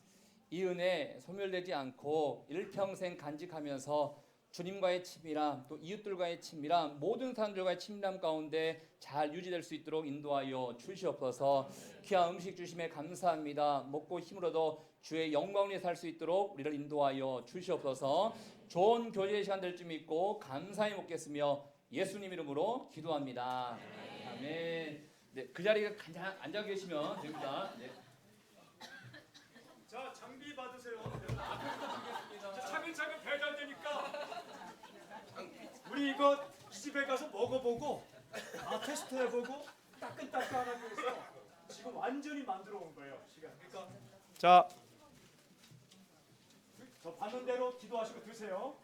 이 은혜 소멸되지 않고 일평생 간직하면서 주님과의 친밀함, 또 이웃들과의 친밀함, 모든 사람들과의 친밀함 가운데 잘 유지될 수 있도록 인도하여 주시옵소서. 귀한 음식 주심에 감사합니다. 먹고 힘을 얻어 주의 영광을 위해 살 수 있도록 우리를 인도하여 주시옵소서. 좋은 교제의 시간 될 줄 믿고 감사히 먹겠으며 예수님 이름으로 기도합니다. 아멘. 네, 그 자리에 그냥 앉아 계시면 됩니다. 네. 자, 장비 받으세요. 자, 차근차근 배달되니까 우리 이거 집에 가서 먹어보고 테스트해보고 따끈따끈하고 해서 지금 완전히 만들어 온 거예요. 시간. 그러니까 자, 저 받는 대로 기도하시고 드세요.